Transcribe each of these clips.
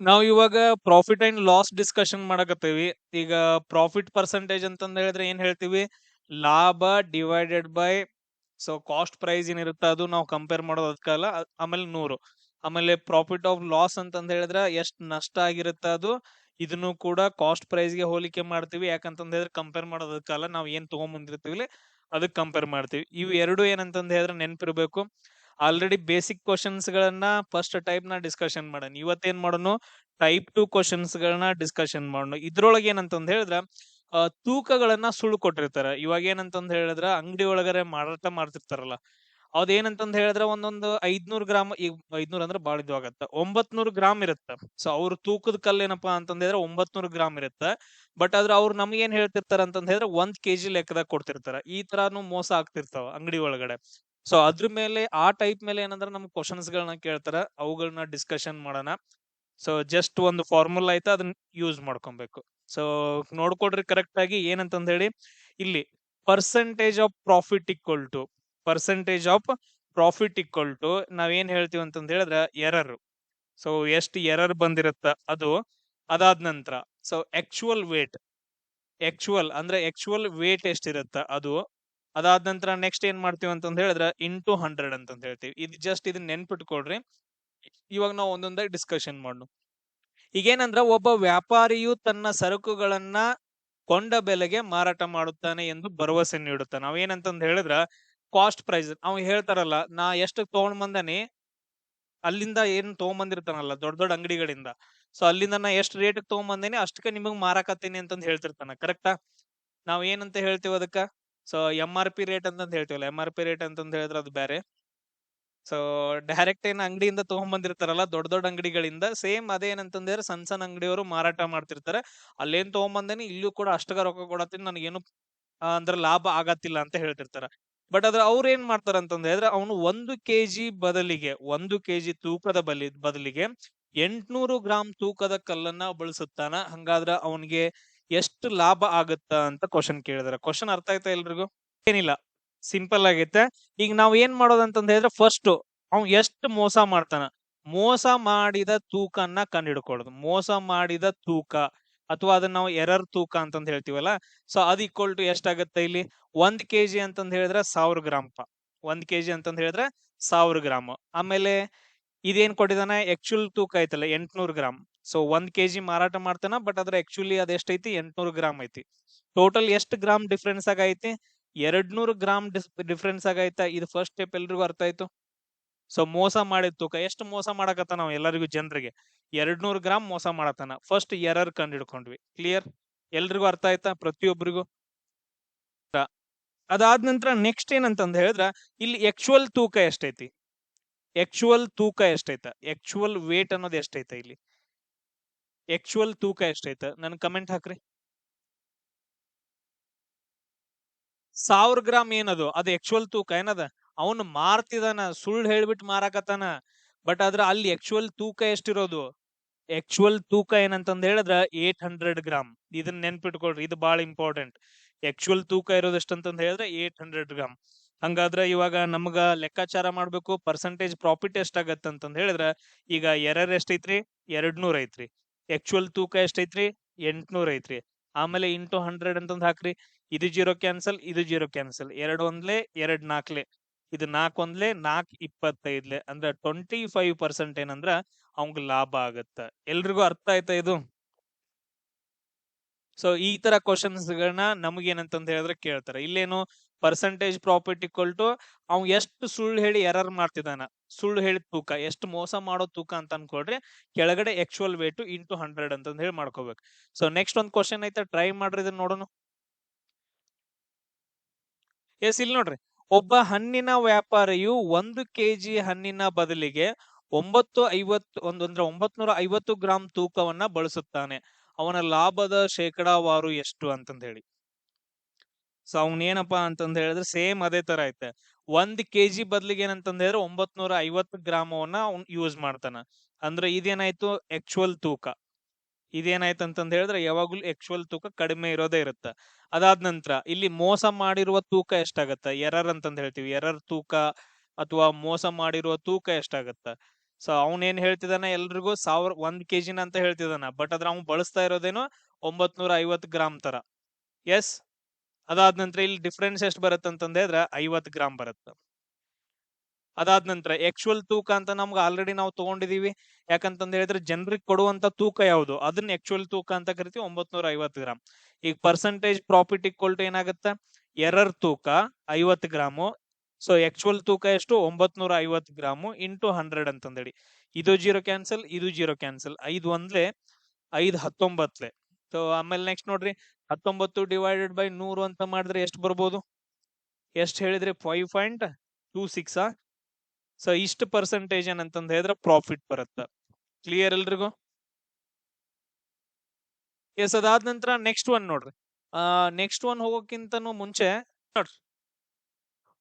ನಾವು ಇವಾಗ profit and loss discussion ಮಾಡಕತ್ತೀವಿ. ಈಗ ಪ್ರಾಫಿಟ್ ಪರ್ಸೆಂಟೇಜ್ ಅಂತಂದ್ ಹೇಳಿದ್ರೆ ಏನ್ ಹೇಳ್ತೀವಿ? ಲಾಭ ಡಿವೈಡೆಡ್ ಬೈ ಕಾಸ್ಟ್ ಪ್ರೈಸ್ ಏನಿರುತ್ತೆ ಅದು ನಾವು ಕಂಪೇರ್ ಮಾಡೋದು ಅದಕ್ಕಲ್ಲ. ಆಮೇಲೆ 100. ಆಮೇಲೆ ಪ್ರಾಫಿಟ್ ಆಫ್ ಲಾಸ್ ಅಂತಂದ್ ಹೇಳಿದ್ರೆ ಎಷ್ಟ್ ನಷ್ಟ ಆಗಿರುತ್ತೆ ಅದು. ಇದನ್ನು ಕೂಡ ಕಾಸ್ಟ್ ಪ್ರೈಸ್ ಗೆ ಹೋಲಿಕೆ ಮಾಡ್ತೀವಿ. ಯಾಕಂತಂದ್ ಹೇಳಿದ್ರೆ ಕಂಪೇರ್ ಮಾಡೋದಕ್ಕಲ್ಲ, ನಾವು ಏನ್ ತಗೊಂಬಂದಿರ್ತೀವಿ ಅದಕ್ಕೆ ಕಂಪೇರ್ ಮಾಡ್ತೀವಿ. ಇವು ಎರಡು ಏನಂತಂದ್ ಹೇಳಿದ್ರೆ ನೆನ್ಪಿರ್ಬೇಕು. ಆಲ್ರೆಡಿ ಬೇಸಿಕ್ ಕ್ವಶನ್ಸ್ ಗಳನ್ನ ಫಸ್ಟ್ ಟೈಪ್ ನ ಡಿಸ್ಕಷನ್ ಮಾಡೋಣ. ಇವತ್ತೇನ್ ಮಾಡೋಣ? ಟೈಪ್ 2 ಕ್ವಶನ್ಸ್ ಗಳನ್ನ ಡಿಸ್ಕಷನ್ ಮಾಡೋಣ. ಇದ್ರೊಳಗೆ ಏನಂತಂದ್ ಹೇಳಿದ್ರ ತೂಕಗಳನ್ನ ಸುಳ್ಳು ಕೊಟ್ಟಿರ್ತಾರ. ಇವಾಗ ಏನಂತಂದ್ ಹೇಳಿದ್ರ ಅಂಗಡಿ ಒಳಗಡೆ ಮಾರಾಟ ಮಾಡ್ತಿರ್ತಾರಲ್ಲ, ಅದೇನಂತಂದ್ ಹೇಳಿದ್ರ ಒಂದೊಂದು 500 ಗ್ರಾಮ್, ಈಗ 500 ಅಂದ್ರೆ ಬಾಳ ಇದು ಆಗತ್ತ, 900 ಗ್ರಾಮ್ ಇರುತ್ತ. ಅವ್ರ ತೂಕದ ಕಲ್ ಏನಪ್ಪಾ ಅಂತಂದ್ ಹೇಳಿದ್ರೆ 900 ಗ್ರಾಮ್ ಇರುತ್ತ. ಬಟ್ ಆದ್ರ ಅವ್ರು ನಮ್ಗೆ ಏನ್ ಹೇಳ್ತಿರ್ತಾರ ಅಂತಂದ್ ಹೇಳಿದ್ರೆ 1 kg ಲೆಕ್ಕದಾಗ ಕೊಡ್ತಿರ್ತಾರ. ಈ ತರಾನು ಮೋಸ ಆಗ್ತಿರ್ತಾವ ಅಂಗಡಿ ಒಳಗಡೆ. ಅದ್ರ ಮೇಲೆ ಆ ಟೈಪ್ ಮೇಲೆ ಏನಂದ್ರೆ ನಮ್ ಕ್ವಶನ್ಸ್ ಗಳನ್ನ ಕೇಳ್ತಾರ, ಅವುಗಳನ್ನ ಡಿಸ್ಕಷನ್ ಮಾಡೋಣ. ಜಸ್ಟ್ ಒಂದು ಫಾರ್ಮುಲಾ ಐತೆ, ಅದನ್ನ ಯೂಸ್ ಮಾಡ್ಕೊಬೇಕು. ಸೊ ನೋಡ್ಕೊಡ್ರಿ ಕರೆಕ್ಟ್ ಆಗಿ ಏನಂತಂದ್ ಹೇಳಿ. ಇಲ್ಲಿ percentage of profit equal to ನಾವೇನ್ ಹೇಳ್ತೀವಿ ಅಂತಂದ್ ಹೇಳಿದ್ರೆ ಎರರ್. ಎಷ್ಟು ಎರರ್ ಬಂದಿರುತ್ತ ಅದು. ಅದಾದ ನಂತರ ಆಕ್ಚುಯಲ್ ವೇಟ್ ಎಷ್ಟಿರುತ್ತ ಅದು. ಅದಾದ ನಂತರ ನೆಕ್ಸ್ಟ್ ಏನ್ ಮಾಡ್ತೀವಿ ಅಂತಂದ್ ಹೇಳಿದ್ರೆ ಇಂಟು 100 ಅಂತಂದ್ ಹೇಳ್ತೀವಿ. ಇದನ್ನ ನೆನ್ಪಿಟ್ಕೊಳ್ರಿ. ಇವಾಗ ನಾವು ಒಂದೊಂದಾಗಿ ಡಿಸ್ಕಷನ್ ಮಾಡೋಣ. ಈಗೇನಂದ್ರ ಒಬ್ಬ ವ್ಯಾಪಾರಿಯು ತನ್ನ ಸರಕುಗಳನ್ನ ಕೊಂಡ ಬೆಲೆಗೆ ಮಾರಾಟ ಮಾಡುತ್ತಾನೆ ಎಂದು ಭರವಸೆ ನೀಡುತ್ತಾನೆ. ನಾವೇನಂತಂದ್ ಹೇಳಿದ್ರ ಕಾಸ್ಟ್ ಪ್ರೈಸ್ ಅವ್ ಹೇಳ್ತಾರಲ್ಲ, ನಾ ಎಷ್ಟು ತಗೊಂಡ್ ಬಂದನಿ ಅಲ್ಲಿಂದ ಏನ್ ತಗೊಂಬಂದಿರ್ತಾನಲ್ಲ ದೊಡ್ಡ ದೊಡ್ಡ ಅಂಗಡಿಗಳಿಂದ, ಅಲ್ಲಿಂದ ನಾ ಎಷ್ಟು ರೇಟ್ ತಗೊಂಬಂದೇನಿ ಅಷ್ಟಕ್ಕೆ ನಿಮಗ್ ಮಾರಾಕತ್ತೀನಿ ಅಂತಂದ್ ಹೇಳ್ತಿರ್ತಾನ. ಕರೆಕ್ಟಾ? ನಾವ್ ಏನಂತ ಹೇಳ್ತೀವಿ ಅದಕ್ಕ? MRP ರೇಟ್ ಅಂತಂದ್ ಹೇಳ್ತೀವಲ್ಲ. MRP ರೇಟ್ ಅಂತಂದ್ ಹೇಳಿದ್ರೆ ಅದು ಬೇರೆ. ಡೈರೆಕ್ಟ್ ಏನ್ ಅಂಗಡಿಯಿಂದ ತಗೊಂಬಂದಿರ್ತಾರಲ್ಲ ದೊಡ್ಡ ದೊಡ್ಡ ಅಂಗಡಿಗಳಿಂದ, ಸೇಮ್ ಅದೇನಂತಂದ್ರೆ ಸಣ್ಣ ಸಣ್ಣ ಅಂಗಡಿಯವರು ಮಾರಾಟ ಮಾಡ್ತಿರ್ತಾರೆ. ಅಲ್ಲೇನ್ ತಗೊಂಬಂದೇನಿ ಇಲ್ಲೂ ಕೂಡ ಅಷ್ಟಗ ರೊಕ್ಕ ಕೊಡತ್ತೀನಿ, ನನಗೇನು ಅಂದ್ರ ಲಾಭ ಆಗತ್ತಿಲ್ಲ ಅಂತ ಹೇಳ್ತಿರ್ತಾರ. ಬಟ್ ಅವ್ರ ಏನ್ ಮಾಡ್ತಾರ ಅಂತಂದ್ ಹೇಳಿದ್ರೆ ಅವನು 1 ಕೆಜಿ ತೂಕದ ಬದಲಿಗೆ 800 ಗ್ರಾಮ್ ತೂಕದ ಕಲ್ಲನ್ನ ಬಳಸುತ್ತಾನ. ಹಂಗಾದ್ರ ಅವನಿಗೆ ಎಷ್ಟು ಲಾಭ ಆಗುತ್ತ ಅಂತ ಕ್ವಶನ್ ಕೇಳಿದಾರೆ. ಕ್ವಶನ್ ಅರ್ಥ ಆಯ್ತಾ ಎಲ್ರಿಗೂ? ಏನಿಲ್ಲ, ಸಿಂಪಲ್ ಆಗೈತೆ. ಈಗ ನಾವ್ ಏನ್ ಮಾಡೋದಂತಂದ್ ಹೇಳಿದ್ರೆ ಫಸ್ಟ್ ಅವ್ ಎಷ್ಟು ಮೋಸ ಮಾಡ್ತಾನ, ಮೋಸ ಮಾಡಿದ ತೂಕನ್ನ ಕಂಡುಹಿಡ್ಕೊಳ್ಳೋದು. ಮೋಸ ಮಾಡಿದ ತೂಕ ಅಥವಾ ಅದನ್ನ ನಾವು ಎರರ್ ತೂಕ ಅಂತಂದ್ ಹೇಳ್ತೀವಲ್ಲ. ಅದ್ ಈಕ್ವಲ್ ಟು ಎಷ್ಟಾಗತ್ತೆ ಇಲ್ಲಿ? 1 kg ಅಂತಂದ್ ಹೇಳಿದ್ರೆ 1000 ಗ್ರಾಮ್. 1 kg ಅಂತಂದ್ ಹೇಳಿದ್ರೆ 1000 ಗ್ರಾಮ್. ಆಮೇಲೆ ಇದೇನ್ ಕೊಟ್ಟಿದಾನ? ಆಕ್ಚುಯಲ್ ತೂಕ ಐತಲ್ಲ 800 ಗ್ರಾಮ್. 1 kg ಮಾರಾಟ ಮಾಡ್ತಾನ, ಬಟ್ ಅದ್ರ ಆಕ್ಚುಲಿ ಅದ್ ಎಷ್ಟೈತಿ? 800 ಗ್ರಾಮ್ ಐತಿ. ಟೋಟಲ್ ಎಷ್ಟು ಗ್ರಾಮ್ ಡಿಫ್ರೆನ್ಸ್ ಆಗೈತಿ? 200 ಗ್ರಾಮ್ ಡಿಫ್ರೆನ್ಸ್ ಆಗೈತಾ? ಇದು ಫಸ್ಟ್ ಸ್ಟೆಪ್ ಎಲ್ರಿಗೂ ಅರ್ಥ ಆಯ್ತು. ಮೋಸ ಮಾಡಿದ ತೂಕ ಎಷ್ಟು ಮೋಸ ಮಾಡಕತ್ತ ನಾವು ಎಲ್ಲರಿಗೂ ಜನರಿಗೆ 200 ಗ್ರಾಮ್ ಮೋಸ ಮಾಡತಾನ. ಫಸ್ಟ್ ಎರರ್ ಕಂಡು ಹಿಡ್ಕೊಂಡ್ವಿ. ಕ್ಲಿಯರ್? ಎಲ್ರಿಗೂ ಅರ್ಥ ಆಯ್ತಾ? ಪ್ರತಿಯೊಬ್ಬರಿಗೂ. ಅದಾದ ನಂತರ ನೆಕ್ಸ್ಟ್ ಏನಂತಂದ್ ಹೇಳಿದ್ರ ಇಲ್ಲಿ ಆಕ್ಚುಯಲ್ ತೂಕ ಎಷ್ಟೈತಿ? ಆಕ್ಚುಯಲ್ ವೇಟ್ ಅನ್ನೋದು ಎಷ್ಟೈತ ಇಲ್ಲಿ? ಆಕ್ಚುಯಲ್ ತೂಕ ಎಷ್ಟೈತ? ನನ್ ಕಮೆಂಟ್ ಹಾಕ್ರಿ. 1000 ಗ್ರಾಮ್ ಏನದು? ಅದು ಆಕ್ಚುಯಲ್ ತೂಕ ಏನದ? ಅವನು ಮಾರ್ತಿದಾನ, ಸುಳ್ಳು ಹೇಳ್ಬಿಟ್ಟು ಮಾರಾಕತ್ತಾನ. ಬಟ್ ಆದ್ರ ಅಲ್ಲಿ ಆಕ್ಚುಯಲ್ ತೂಕ ಎಷ್ಟಿರೋದು? ಆಕ್ಚುಯಲ್ ತೂಕ ಏನಂತಂದ್ ಹೇಳಿದ್ರ 800 ಗ್ರಾಮ್. ಇದನ್ನ ನೆನ್ಪಿಟ್ಕೊಳ್ರಿ, ಇದು ಬಹಳ ಇಂಪಾರ್ಟೆಂಟ್. ಆಕ್ಚುಯಲ್ ತೂಕ ಇರೋದು ಎಷ್ಟಂತಂದ್ ಹೇಳಿದ್ರೆ 800 ಗ್ರಾಮ್. ಹಂಗಾದ್ರ ಇವಾಗ ನಮ್ಗ ಲೆಕ್ಕಾಚಾರ ಮಾಡ್ಬೇಕು, ಪರ್ಸೆಂಟೇಜ್ ಪ್ರಾಫಿಟ್ ಎಷ್ಟಾಗತ್ತ ಅಂತಂದ್ ಹೇಳಿದ್ರ ಈಗ ಎರರ್ ಎಷ್ಟೈತ್ರಿ? 200 ಐತ್ರಿ. ಆಕ್ಚುಯಲ್ ತೂಕ ಎಷ್ಟೈತ್ರಿ? 800 ಐತ್ರಿ. ಆಮೇಲೆ ಇಂಟು 100 ಅಂತಂದ್ ಹಾಕ್ರಿ. ಇದು 0 ಕ್ಯಾನ್ಸಲ್, ಇದು 0 ಕ್ಯಾನ್ಸಲ್. 2 ಒಂದ್ಲೆ 2 ನಾಲ್ಕ್ಲೆ, ಇದು 4 ಒಂದ್ಲೆ 4 25ಲೆ, ಅಂದ್ರೆ 25% ಏನಂದ್ರ ಅವಂಗ ಲಾಭ ಆಗತ್ತ. ಎಲ್ರಿಗೂ ಅರ್ಥ ಆಯ್ತಾ ಇದು? ಈ ತರ ಕ್ವಶನ್ಸ್ ಗಳನ್ನ ನಮಗೇನಂತಂದ್ ಹೇಳಿದ್ರೆ ಕೇಳ್ತಾರೆ. ಇಲ್ಲೇನು ಪರ್ಸೆಂಟೇಜ್ ಪ್ರಾಫಿಟ್ ಈಕ್ವಲ್ ಟು ಅವ್ ಎಷ್ಟು ಸುಳ್ಳು ಹೇಳಿ ಎರರ್ ಮಾಡ್ತಿದಾನ, ಸುಳ್ಳು ಹೇಳಿ ತೂಕ, ಎಷ್ಟು ಮೋಸ ಮಾಡೋ ತೂಕ ಅಂತ ಅನ್ಕೊಳ್ರಿ. ಕೆಳಗಡೆ ಆಕ್ಚುಯಲ್ ವೇಟ್ ಇಂಟು 100 ಅಂತಂದ್ ಹೇಳಿ ಮಾಡ್ಕೋಬೇಕು. ನೆಕ್ಸ್ಟ್ ಒಂದ್ ಕ್ವಶನ್ ಐತೆ, ಟ್ರೈ ಮಾಡ್ರಿ ಇದನ್ನ ನೋಡೋಣ. ಇಲ್ಲಿ ನೋಡ್ರಿ, ಒಬ್ಬ ಹಣ್ಣಿನ ವ್ಯಾಪಾರಿಯು 1 kg ಹಣ್ಣಿನ ಬದಲಿಗೆ 950 ಗ್ರಾಮ್ ತೂಕವನ್ನ ಬಳಸುತ್ತಾನೆ. ಅವನ ಲಾಭದ ಶೇಕಡಾವಾರು ಎಷ್ಟು ಅಂತಂದ್ ಹೇಳಿ. ಅವನೇನಪ್ಪಾ ಅಂತಂದ್ ಹೇಳಿದ್ರೆ ಸೇಮ್ ಅದೇ ತರ ಐತೆ. 1 kg ಬದಲಿಗೆ ಏನಂತಂದ್ ಹೇಳಿದ್ರೆ 950 ಗ್ರಾಮವನ್ನ ಅವ್ನು ಯೂಸ್ ಮಾಡ್ತಾನ. ಅಂದ್ರೆ ಇದೇನಾಯ್ತು? ಆಕ್ಚುಯಲ್ ತೂಕ. ಇದೇನಾಯ್ತು ಅಂತಂದ್ ಹೇಳಿದ್ರೆ ಯಾವಾಗ್ಲೂ ಆಕ್ಚುಯಲ್ ತೂಕ ಕಡಿಮೆ ಇರೋದೇ ಇರುತ್ತ. ಅದಾದ ನಂತರ ಇಲ್ಲಿ ಮೋಸ ಮಾಡಿರುವ ತೂಕ ಎಷ್ಟಾಗತ್ತ? ಎರರ್ ಅಂತಂದ್ ಹೇಳ್ತೀವಿ. ಎರರ್ ತೂಕ ಅಥವಾ ಮೋಸ ಮಾಡಿರುವ ತೂಕ ಎಷ್ಟಾಗತ್ತ? ಸೊ ಅವ್ನ್ ಏನ್ ಹೇಳ್ತಿದಾನ, ಎಲ್ರಿಗೂ 1 ಕೆಜಿನ ಅಂತ ಹೇಳ್ತಿದಾನ. ಬಟ್ ಅದ್ರ ಅವ್ನು ಬಳಸ್ತಾ ಇರೋದೇನು 950 ಗ್ರಾಮ್ ತರ. ಎಸ್. ಅದಾದ ನಂತರ ಇಲ್ಲಿ ಡಿಫ್ರೆನ್ಸ್ ಎಷ್ಟು ಬರುತ್ತೆ ಅಂತಂದ್ರೆ 50 ಗ್ರಾಮ್ ಬರುತ್ತೆ. ಅದಾದ ನಂತರ ಆಕ್ಚುಯಲ್ ತೂಕ ಅಂತ ನಮ್ಗೆ ಆಲ್ರೆಡಿ ನಾವು ತಗೊಂಡಿದೀವಿ. ಯಾಕಂತಂದ ಹೇಳಿದ್ರೆ ಜನರಿಗೆ ಕೊಡುವಂತ ತೂಕ ಯಾವುದು, ಅದನ್ನ ಆಕ್ಚುಯಲ್ ತೂಕ ಅಂತ ಕರಿತೀವಿ, 950 ಗ್ರಾಮ್. ಈಗ ಪರ್ಸೆಂಟೇಜ್ ಪ್ರಾಫಿಟ್ ಈಕ್ವಲ್ ಟು ಏನಾಗುತ್ತೆ, ಎರರ್ ತೂಕ 50 ಗ್ರಾಮು. ಸೊ ಆಕ್ಚುಯಲ್ ತೂಕ ಎಷ್ಟು, 950 ಗ್ರಾಮು ಇಂಟು 100 ಅಂತಂದೇಳಿ. ಇದು 0 ಕ್ಯಾನ್ಸಲ್, ಇದು 0 ಕ್ಯಾನ್ಸಲ್. 5 ಒಂದ್ಲೆ 5 19. ಸೊ ಆಮೇಲೆ ನೆಕ್ಸ್ಟ್ ನೋಡ್ರಿ, 19 ಡಿವೈಡೆಡ್ ಬೈ 100 ಅಂತ ಮಾಡಿದ್ರೆ ಎಷ್ಟು ಬರ್ಬೋದು, ಎಷ್ಟು ಹೇಳಿದ್ರೆ 5.26. ಸೊ ಇಷ್ಟು ಪರ್ಸೆಂಟೇಜ್ ಏನಂತಂದ ಹೇಳಿದ್ರೆ ಪ್ರಾಫಿಟ್ ಬರುತ್ತೆ. ಕ್ಲಿಯರ್ ಎಲ್ರಿಗೂ? ಎಸ್. ಅದಾದ ನಂತರ ನೆಕ್ಸ್ಟ್ ಒನ್ ನೋಡ್ರಿ. ನೆಕ್ಸ್ಟ್ ಒನ್ ಹೋಗೋಕ್ಕಿಂತನೂ ಮುಂಚೆ ನೋಡ್ರಿ,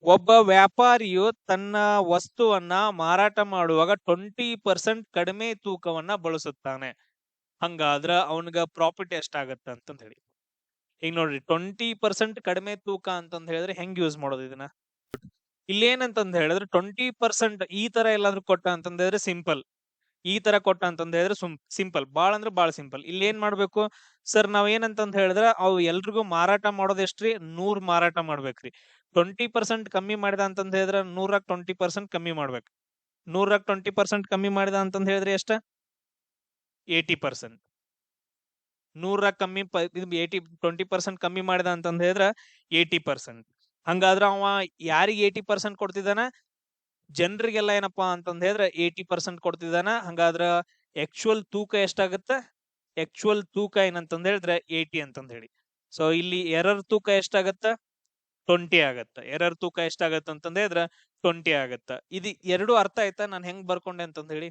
ಒಬ್ಬ ವ್ಯಾಪಾರಿಯು ತನ್ನ ವಸ್ತುವನ್ನ ಮಾರಾಟ ಮಾಡುವಾಗ 20% ಕಡಿಮೆ ತೂಕವನ್ನ ಬಳಸುತ್ತಾನೆ. ಹಂಗಾದ್ರ ಅವನಿಗ ಪ್ರಾಫಿಟ್ ಎಷ್ಟಾಗತ್ತೆ ಅಂತಂದ ಹೇಳಿ. ಈಗ ನೋಡ್ರಿ, 20% ಕಡಿಮೆ ತೂಕ ಅಂತಂದ ಹೇಳಿದ್ರೆ ಹೆಂಗ್ ಯೂಸ್ ಮಾಡೋದು ಇದನ್ನ? ಇಲ್ಲೇನಂತಂದ ಹೇಳಿದ್ರೆ 20% ಈ ತರ ಎಲ್ಲಾದ್ರೂ ಕೊಟ್ಟ ಅಂತಂದ ಹೇಳಿದ್ರೆ ಸಿಂಪಲ್. ಈ ತರ ಕೊಟ್ಟ ಅಂತಂದ ಹೇಳಿದ್ರೆ ಸಿಂಪಲ್, ಬಾಳ ಅಂದ್ರೆ ಬಾಳ ಸಿಂಪಲ್. ಇಲ್ಲಿ ಏನ್ ಮಾಡ್ಬೇಕು ಸರ್, ನಾವ್ ಏನಂತಂದ ಹೇಳಿದ್ರೆ ಅವು ಎಲ್ರಿಗೂ ಮಾರಾಟ ಮಾಡೋದ್ ಎಷ್ಟ್ರಿ, 100 ಮಾರಾಟ ಮಾಡ್ಬೇಕ್ರಿ. 20% ಕಮ್ಮಿ ಮಾಡಿದ ಅಂತಂದ ಹೇಳಿದ್ರೆ 100ಕ್ಕೆ 20% ಕಮ್ಮಿ ಮಾಡ್ಬೇಕು. 100ಕ್ಕೆ 20% ಕಮ್ಮಿ ಮಾಡಿದ ಅಂತಂದ ಹೇಳಿದ್ರೆ ಎಷ್ಟ, 80%. 100ಕ್ಕೆ ಕಮ್ಮಿ 20% ಕಮ್ಮಿ ಮಾಡಿದ ಅಂತಂದ ಹೇಳಿದ್ರೆ 80%. ಹಂಗಾದ್ರ ಅವ ಯಾರಿಗೆ 80% ಕೊಡ್ತಿದ್ದಾನ, ಜನರಿಗೆಲ್ಲ ಏನಪ್ಪಾ ಅಂತಂದ ಹೇಳಿದ್ರೆ 80% ಕೊಡ್ತಿದ್ದಾನ. ಹಂಗಾದ್ರ ಆಕ್ಚುಯಲ್ ತೂಕ ಎಷ್ಟಾಗತ್ತ, ಆಕ್ಚುಯಲ್ ತೂಕ ಏನಂತಂದ ಹೇಳಿದ್ರೆ 80 ಅಂತಂದ ಹೇಳಿ. ಸೊ ಇಲ್ಲಿ ಎರರ್ ತೂಕ ಎಷ್ಟಾಗತ್ತ, 20 ಆಗತ್ತ. ಎರರ್ ತೂಕ ಎಷ್ಟಾಗತ್ತ ಅಂತಂದ ಹೇಳಿದ್ರೆ 20 ಆಗತ್ತ. ಇದು ಎರಡು ಅರ್ಥ ಆಯ್ತಾ ನಾನು ಹೆಂಗ್ ಬರ್ಕೊಂಡೆ ಅಂತಂದ ಹೇಳಿ?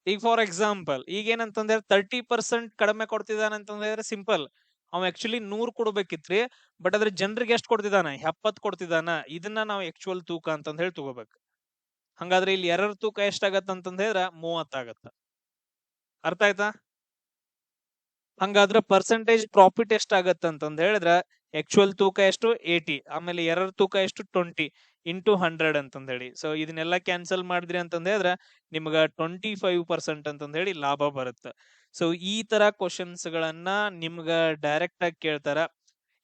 ಈಗ ಫಾರ್ ಎಕ್ಸಾಂಪಲ್ ಈಗ ಏನಂತಂದ್ರೆ 30% ಕಡಿಮೆ ಕೊಡ್ತಿದ್ದಾನೆ ಅಂತಂದ ಹೇಳಿದ್ರೆ ಸಿಂಪಲ್, ಅವ್ ಆಕ್ಚುಲಿ 100 ಕೊಡ್ಬೇಕಿತ್ರಿ. ಬಟ್ ಅದ್ರ ಜನರಿಗೆ ಎಷ್ಟು ಕೊಡ್ತಿದ್ದಾನ, 70 ಕೊಡ್ತಿದ್ದಾನ. ಇದನ್ನ ನಾವು ಆಕ್ಚುಯಲ್ ತೂಕ ಅಂತಂದ ಹೇಳಿ ತಗೋಬೇಕು. ಹಂಗಾದ್ರೆ ಇಲ್ಲಿ ಎರರ್ ತೂಕ ಎಷ್ಟಾಗತ್ತ ಅಂತಂದ ಹೇಳಿದ್ರೆ 30 ಆಗತ್ತ. ಅರ್ಥ ಆಯ್ತಾ? ಹಂಗಾದ್ರೆ ಪರ್ಸೆಂಟೇಜ್ ಪ್ರಾಫಿಟ್ ಎಷ್ಟಾಗತ್ತ ಅಂತಂದ ಹೇಳಿದ್ರೆ ಆಕ್ಚುಯಲ್ ತೂಕ ಎಷ್ಟು, 80. ಆಮೇಲೆ ಎರರ್ ತೂಕ ಎಷ್ಟು, 20 ಇಂಟು 100 ಅಂತಂದ ಹೇಳಿ. ಸೊ ಇದನ್ನೆಲ್ಲ ಕ್ಯಾನ್ಸಲ್ ಮಾಡಿದ್ರಿ ಅಂತಂದ ಹೇಳಿದ್ರೆ ನಿಮ್ಗ 25% ಅಂತಂದ ಹೇಳಿ ಲಾಭ ಬರುತ್ತೆ. ಸೊ ಈ ತರ ಕ್ವಶನ್ಸ್ ಗಳನ್ನ ನಿಮ್ಗ ಡೈರೆಕ್ಟ್ ಆಗಿ ಕೇಳ್ತಾರ.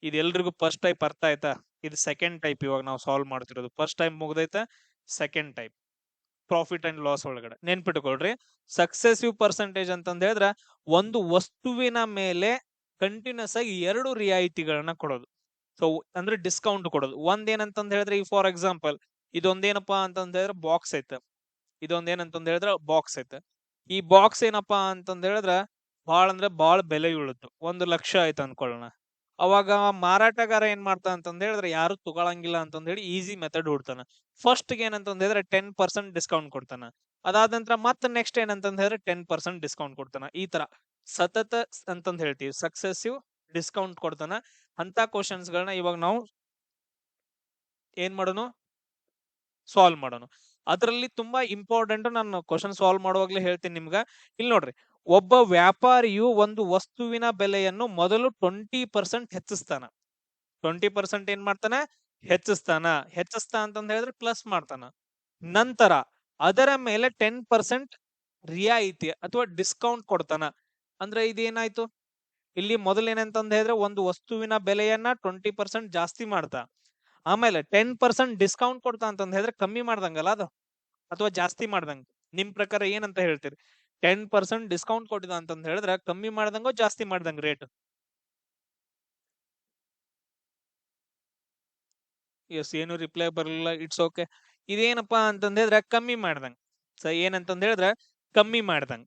ಇದು ಎಲ್ರಿಗೂ ಫಸ್ಟ್ ಟೈಪ್ ಅರ್ಥ ಆಯ್ತಾ? ಇದು ಸೆಕೆಂಡ್ ಟೈಪ್ ಇವಾಗ ನಾವು ಸಾಲ್ವ್ ಮಾಡ್ತಿರೋದು. ಫಸ್ಟ್ ಟೈಪ್ ಮುಗ್ದೈತಾ, second type profit and loss ಒಳಗಡೆ ನೆನ್ಪಿಟ್ಕೊಳ್ರಿ. ಸಕ್ಸೆಸಿವ್ ಪರ್ಸೆಂಟೇಜ್ ಅಂತಂದ ಹೇಳಿದ್ರೆ ಒಂದು ವಸ್ತುವಿನ ಮೇಲೆ ಕಂಟಿನ್ಯೂಸ್ ಆಗಿ 2 ರಿಯಾಯಿತಿಗಳನ್ನ ಕೊಡೋದು. ಸೊ ಅಂದ್ರೆ ಡಿಸ್ಕೌಂಟ್ ಕೊಡೋದು. ಒಂದೇನಂತಂದ ಹೇಳಿದ್ರೆ ಈಗ ಫಾರ್ ಎಕ್ಸಾಂಪಲ್ ಇದೊಂದೇನಪ್ಪಾ ಅಂತಂದ ಹೇಳಿದ್ರೆ ಬಾಕ್ಸ್ ಐತೆ, ಇದೊಂದೇನಂತಂದ ಹೇಳಿದ್ರೆ ಬಾಕ್ಸ್ ಐತೆ. ಈ ಬಾಕ್ಸ್ ಏನಪ್ಪಾ ಅಂತಂದ ಹೇಳಿದ್ರೆ ಬಾಳ ಅಂದ್ರೆ ಬಾಳ ಬೆಲೆ ಉಳಿತು, 1 ಲಕ್ಷ ಆಯ್ತು ಅನ್ಕೊಳ್ಳೋಣ. ಅವಾಗ ಮಾರಾಟಗಾರ ಏನ್ ಮಾಡ್ತಾ ಅಂತಂದ ಹೇಳಿದ್ರೆ ಯಾರು ತಗೊಳಂಗಿಲ್ಲ ಅಂತಂದ ಹೇಳಿ ಈಸಿ ಮೆಥಡ್ ಹುಡ್ತಾನ. ಫಸ್ಟ್ ಏನಂತಂದ ಹೇಳಿದ್ರೆ 10% ಡಿಸ್ಕೌಂಟ್ ಕೊಡ್ತಾನ. ಅದಾದ ನಂತರ ಮತ್ತೆ ನೆಕ್ಸ್ಟ್ ಏನಂತಂದ ಹೇಳಿದ್ರೆ 10% ಡಿಸ್ಕೌಂಟ್ ಕೊಡ್ತಾನ. ಈ ತರ ಸತತ ಅಂತಂದ ಹೇಳ್ತೀವಿ, ಸಕ್ಸೆಸಿವ್ ಡಿಸ್ಕೌಂಟ್ ಕೊಡ್ತಾನ. ಅಂತ ಕ್ವಶನ್ಸ್ ಗಳನ್ನ ಇವಾಗ ನಾವು ಏನ್ ಮಾಡೋಣ, ಸಾಲ್ವ್ ಮಾಡೋಣ. ಅದರಲ್ಲಿ ತುಂಬಾ ಇಂಪಾರ್ಟೆಂಟ್, ನಾನು ಕ್ವಶನ್ ಸಾಲ್ವ್ ಮಾಡುವಾಗ್ಲೇ ಹೇಳ್ತೀನಿ ನಿಮ್ಗ. ಇಲ್ಲಿ ನೋಡ್ರಿ, ಒಬ್ಬ ವ್ಯಾಪಾರಿಯು ಒಂದು ವಸ್ತುವಿನ ಬೆಲೆಯನ್ನು ಮೊದಲು 20% ಹೆಚ್ಚಿಸ್ತಾನ. 20% ಏನ್ ಮಾಡ್ತಾನ, ಹೆಚ್ಚಿಸ್ತಾನ. ಹೆಚ್ಚಿಸ್ತಾ ಅಂತಂದ ಹೇಳಿದ್ರೆ ಪ್ಲಸ್ ಮಾಡ್ತಾನ. ನಂತರ ಅದರ ಮೇಲೆ 10% ರಿಯಾಯಿತಿ ಅಥವಾ ಡಿಸ್ಕೌಂಟ್ ಕೊಡ್ತಾನ. ಅಂದ್ರೆ ಇದೇನಾಯ್ತು, ಇಲ್ಲಿ ಮೊದಲು ಏನಂತಂದ ಹೇಳಿದ್ರೆ ಒಂದು ವಸ್ತುವಿನ ಬೆಲೆಯನ್ನ 20% ಜಾಸ್ತಿ ಮಾಡ್ತಾ, ಆಮೇಲೆ 10% ಡಿಸ್ಕೌಂಟ್ ಕೊಡ್ತಾ ಅಂತಂದ ಹೇಳಿದ್ರೆ ಕಮ್ಮಿ ಮಾಡ್ದಂಗಲ್ಲ ಅದು, ಅಥವಾ ಜಾಸ್ತಿ ಮಾಡ್ದಂಗ. ನಿಮ್ ಪ್ರಕಾರ ಏನಂತ ಹೇಳ್ತೀರಿ? 10% ಡಿಸ್ಕೌಂಟ್ ಕೊಟ್ಟಿದ ಅಂತಂದ ಹೇಳಿದ್ರೆ ಕಮ್ಮಿ ಮಾಡ್ದಂಗೋ ಜಾಸ್ತಿ ಮಾಡ್ದಂಗ ರೇಟ್? ಎಸ್, ಏನು ರಿಪ್ಲೈ ಬರಲಿಲ್ಲ, ಇಟ್ಸ್ ಓಕೆ. ಇದೇನಪ್ಪಾ ಅಂತಂದ ಹೇಳಿದ್ರೆ ಕಮ್ಮಿ ಮಾಡ್ದಂಗ. ಸೊ ಏನಂತಂದ ಹೇಳಿದ್ರೆ ಕಮ್ಮಿ ಮಾಡ್ದಂಗ.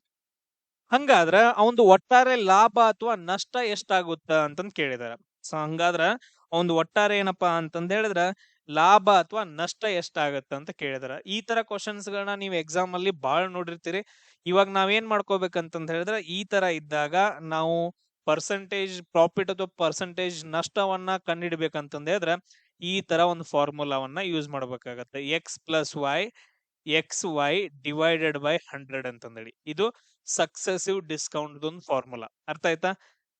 ಹಂಗಾದ್ರ ಅವಂದು ಒಟ್ಟಾರೆ ಲಾಭ ಅಥವಾ ನಷ್ಟ ಎಷ್ಟಾಗುತ್ತ ಅಂತಂದ್ ಕೇಳಿದಾರ. ಸೊ ಹಂಗಾದ್ರ ಅವಂದು ಒಟ್ಟಾರೆ ಏನಪ್ಪಾ ಅಂತಂದ ಹೇಳಿದ್ರ ಲಾಭ ಅಥವಾ ನಷ್ಟ ಎಷ್ಟಾಗತ್ತ ಅಂತ ಕೇಳಿದಾರ. ಈ ತರ ಕ್ವಶನ್ಸ್ ಗಳನ್ನ ನೀವು ಎಕ್ಸಾಮ್ ಅಲ್ಲಿ ಬಾಳ್ ನೋಡಿರ್ತೀರಿ. ಇವಾಗ ನಾವೇನ್ ಮಾಡ್ಕೋಬೇಕಂತಂದ ಹೇಳಿದ್ರೆ ಈ ತರ ಇದ್ದಾಗ ನಾವು ಪರ್ಸೆಂಟೇಜ್ ಪ್ರಾಫಿಟ್ ಅಥವಾ ಪರ್ಸೆಂಟೇಜ್ ನಷ್ಟವನ್ನ ಕಂಡುಹಿಡ್ಬೇಕಂತಂದ ಹೇಳಿದ್ರೆ ಈ ತರ ಒಂದು ಫಾರ್ಮುಲಾವನ್ನ ಯೂಸ್ ಮಾಡ್ಬೇಕಾಗತ್ತೆ. XY ಡಿವೈಡೆಡ್ ಬೈ 100 ಅಂತಂದೇಳಿ. ಇದು ಸಕ್ಸೆಸಿವ್ ಡಿಸ್ಕೌಂಟ್ ಒಂದು ಫಾರ್ಮುಲಾ. ಅರ್ಥ ಆಯ್ತಾ?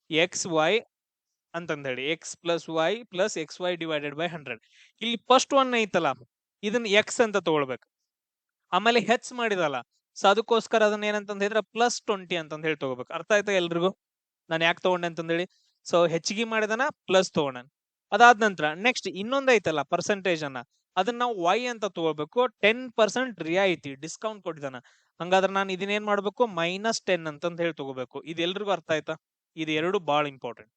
XY ಅಂತಂದ ಹೇಳಿ, X+Y + XY ಡಿವೈಡೆಡ್ ಬೈ 100. ಇಲ್ಲಿ ಫಸ್ಟ್ ಒನ್ ಐತಲ್ಲ, ಇದನ್ನ X ಅಂತ ತಗೊಳ್ಬೇಕು. ಆಮೇಲೆ ಹೆಚ್ಚ್ ಮಾಡಿದಲ್ಲ, ಸೊ ಅದಕ್ಕೋಸ್ಕರ ಅದನ್ನ ಏನಂತಂದ್ ಹೇಳಿದ್ರೆ +20 ಅಂತಂದ್ ಹೇಳಿ ತಗೋಬೇಕು. ಅರ್ಥ ಆಯ್ತಾ ಎಲ್ರಿಗೂ ನಾನು ಯಾಕೆ ತಗೊಂಡೆ ಅಂತಂದೇಳಿ? ಸೊ ಹೆಚ್ಚಿಗೆ ಮಾಡಿದನ ಪ್ಲಸ್ ತಗೊಂಡ. ಅದಾದ ನಂತರ ನೆಕ್ಸ್ಟ್ ಇನ್ನೊಂದ್ ಐತಲ್ಲ ಪರ್ಸೆಂಟೇಜ್ ಅನ್ನ, ಅದನ್ನ ನಾವು y ಅಂತ ತಗೋಬೇಕು. 10% ರಿಯಾಯಿತಿ ಡಿಸ್ಕೌಂಟ್ ಕೊಟ್ಟಿದಾನ, ಹಂಗಾದ್ರೆ ನಾನು ಇದನ್ನೇನ್ ಮಾಡ್ಬೇಕು, -10 ಅಂತಂದ್ ಹೇಳಿ ತಗೋಬೇಕು. ಇದು ಎಲ್ರಿಗೂ ಅರ್ಥ ಆಯ್ತಾ? ಇದು ಎರಡು ಬಾಳ ಇಂಪಾರ್ಟೆಂಟ್.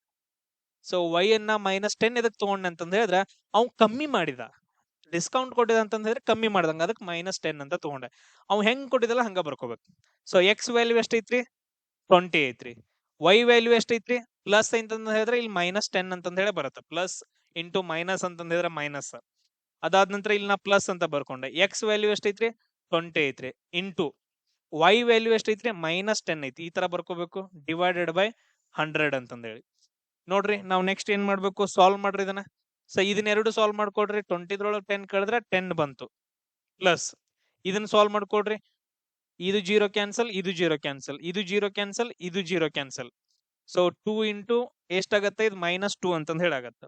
ಸೊ y ಅನ್ನ -10 ಎದಕ್ ತಗೊಂಡೆ ಅಂತಂದ್ ಹೇಳಿದ್ರೆ ಅವ್ ಕಮ್ಮಿ ಮಾಡಿದ, ಡಿಸ್ಕೌಂಟ್ ಕೊಟ್ಟಿದ ಅಂತಂದ್ ಹೇಳಿದ್ರೆ ಕಮ್ಮಿ ಮಾಡ್ದಂಗ, ಅದಕ್ಕೆ -10 ಅಂತ ತಗೊಂಡೆ. ಅವ್ ಹೆಂಗ್ ಕೊಟ್ಟಿದಲ್ಲ ಹಂಗ ಬರ್ಕೋಬೇಕು. ಸೊ x ವ್ಯಾಲ್ಯೂ ಎಷ್ಟೈತ್ರಿ, 20 ಐತ್ರಿ. y ವ್ಯಾಲ್ಯೂ ಎಷ್ಟೈತ್ರಿ, ಪ್ಲಸ್ ಅಂತಂದ್ ಹೇಳಿದ್ರೆ ಇಲ್ಲಿ -10 ಅಂತಂದ್ ಹೇಳಿ ಬರುತ್ತೆ. ಪ್ಲಸ್ ಇಂಟು ಮೈನಸ್ ಅಂತಂದ್ ಹೇಳಿದ್ರೆ ಮೈನಸ್. ಅದಾದ ನಂತರ ಇಲ್ಲಿ ನಾ ಪ್ಲಸ್ ಅಂತ ಬರ್ಕೊಂಡೆ. ಎಕ್ಸ್ ವ್ಯಾಲ್ಯೂ ಎಷ್ಟೈತ್ರಿ, 20 ಐತ್ರಿ. ಇಂಟು y ವ್ಯಾಲ್ಯೂ ಎಷ್ಟೈತ್ರಿ, -10 ಐತಿ. ಈ ತರ ಬರ್ಕೋಬೇಕು, ಡಿವೈಡೆಡ್ ಬೈ 100 ಅಂತಂದ್ ಹೇಳಿ. ನೋಡ್ರಿ ನಾವು ನೆಕ್ಸ್ಟ್ ಏನ್ ಮಾಡ್ಬೇಕು, ಸಾಲ್ವ್ ಮಾಡ್ರಿ ಇದನ್ನ. So ಇದನ್ನೆರಡು solve ಮಾಡ್ಕೊಡ್ರಿ. 20 10 ಕಳೆದ್ರೆ 10 ಬಂತು. ಪ್ಲಸ್ ಇದನ್ನ ಸಾಲ್ವ್ ಮಾಡ್ಕೊಡ್ರಿ. ಇದು 0 ಕ್ಯಾನ್ಸಲ್, ಇದು 0 ಕ್ಯಾನ್ಸಲ್, ಇದು 0 ಕ್ಯಾನ್ಸಲ್, ಇದು 0 ಕ್ಯಾನ್ಸಲ್. ಸೊ 2 ಇಂಟು ಎಷ್ಟಾಗತ್ತೆ, ಇದು -2 ಅಂತಂದ್ ಹೇಳಾಗತ್ತೆ.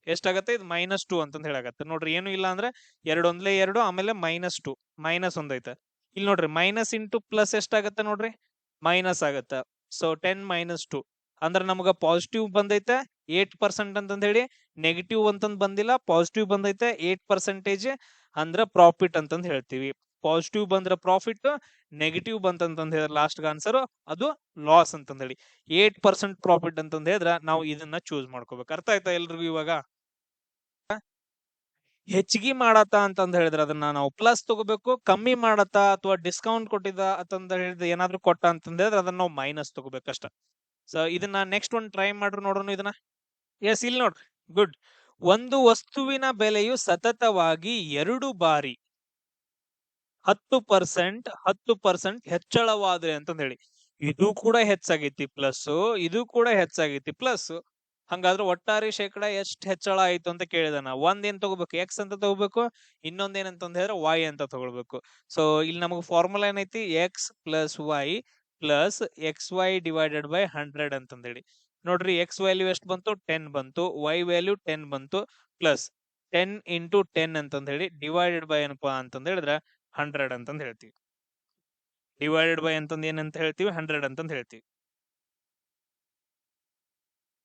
ಎಷ್ಟಾಗತ್ತೆ, ಇದು -2 ಅಂತಂದ್ ಹೇಳಾಗತ್ತೆ. ನೋಡ್ರಿ ಏನು ಇಲ್ಲ ಅಂದ್ರೆ 2 ಒಂದ್ಲೆ 2, ಆಮೇಲೆ -2 ಮೈನಸ್ ಒಂದೈತೆ. ಇಲ್ಲಿ ನೋಡ್ರಿ ಮೈನಸ್ ಇಂಟು ಪ್ಲಸ್ ಎಷ್ಟಾಗತ್ತೆ ನೋಡ್ರಿ, ಮೈನಸ್ ಆಗತ್ತ. ಸೊ 10 - 2 ಅಂದ್ರೆ ನಮಗ ಪಾಸಿಟಿವ್ ಬಂದೈತೆ 8% ಅಂತಂದ್ ಹೇಳಿ, ನೆಗೆಟಿವ್ ಅಂತಂದ್ ಬಂದಿಲ್ಲ, ಪಾಸಿಟಿವ್ ಬಂದೈತೆ 8% ಅಂದ್ರ ಪ್ರಾಫಿಟ್ ಅಂತಂದ್ ಹೇಳ್ತೀವಿ. ಪಾಸಿಟಿವ್ ಬಂದ್ರ ಪ್ರಾಫಿಟ್, ನೆಗೆಟಿವ್ ಬಂತಂತಂದ್ ಹೇಳಿದ್ರೆ ಲಾಸ್ಟ್ ಆನ್ಸರ್ ಅದು ಲಾಸ್ ಅಂತಂದ್ ಹೇಳಿ. 8% ಪ್ರಾಫಿಟ್ ಅಂತಂದ್ ಹೇಳಿದ್ರ ನಾವು ಇದನ್ನ ಚೂಸ್ ಮಾಡ್ಕೋಬೇಕು. ಅರ್ಥ ಆಯ್ತಾ ಎಲ್ರಿಗೂ ಇವಾಗ? ಹೆಚ್ಚಿಗೆ ಮಾಡತ್ತ ಅಂತಂದ್ ಹೇಳಿದ್ರೆ ಅದನ್ನ ನಾವು ಪ್ಲಸ್ ತಗೋಬೇಕು. ಕಮ್ಮಿ ಮಾಡತ್ತ ಅಥವಾ ಡಿಸ್ಕೌಂಟ್ ಕೊಟ್ಟಿದ್ದ ಅಂತಂದ್ ಹೇಳಿದ್ರೆ ಏನಾದ್ರು ಕೊಟ್ಟ ಅಂತಂದ್ ಹೇಳಿದ್ರೆ ಅದನ್ನ ನಾವು ಮೈನಸ್ ತಗೋಬೇಕಷ್ಟ. ಸೊ ಇದನ್ನ ನೆಕ್ಸ್ಟ್ ಒಂದು ಟ್ರೈ ಮಾಡ್ರಿ ನೋಡೋಣ ಇದನ್ನ. ಎಸ್, ಇಲ್ಲಿ ನೋಡ್ರಿ, ಗುಡ್. ಒಂದು ವಸ್ತುವಿನ ಬೆಲೆಯು ಸತತವಾಗಿ 2 ಬಾರಿ 10% ಹೆಚ್ಚಳವಾದ್ರೆ ಅಂತಂದ್ ಹೇಳಿ. ಇದು ಕೂಡ ಹೆಚ್ಚಾಗೈತಿ ಪ್ಲಸ್, ಇದು ಕೂಡ ಹೆಚ್ಚಾಗೈತಿ ಪ್ಲಸ್. ಹಂಗಾದ್ರೆ ಒಟ್ಟಾರೆ ಶೇಕಡ ಎಷ್ಟು ಹೆಚ್ಚಳ ಆಯ್ತು ಅಂತ ಕೇಳಿದಾನ. ಒಂದ್ ಏನ್ ತಗೋಬೇಕು, ಎಕ್ಸ್ ಅಂತ ತಗೋಬೇಕು. ಇನ್ನೊಂದ್ ಏನಂತಂದ್ ಹೇಳಿದ್ರೆ y ಅಂತ ತಗೊಳ್ಬೇಕು. ಸೊ ಇಲ್ಲಿ ನಮಗ್ ಫಾರ್ಮುಲಾ ಏನೈತಿ, x + y + xy divided by 100 ಅಂತಂದ್ ಹೇಳಿ. ನೋಡ್ರಿ x ವ್ಯಾಲ್ಯೂ ಎಷ್ಟು ಬಂತು, 10 ಬಂತು. y ವ್ಯಾಲ್ಯೂ 10 ಬಂತು. ಪ್ಲಸ್ 10 × 10 ಅಂತಂದ್ ಹೇಳಿ, ಡಿವೈಡೆಡ್ ಬೈ ಏನಪ್ಪಾ ಅಂತಂದ್ ಹೇಳಿದ್ರೆ 100 ಅಂತಂದ್ ಹೇಳ್ತೀವಿ. ಡಿವೈಡೆಡ್ ಬೈ ಅಂತಂದ್ ಏನಂತ ಹೇಳ್ತೀವಿ, 100 ಅಂತಂದ್ ಹೇಳ್ತೀವಿ.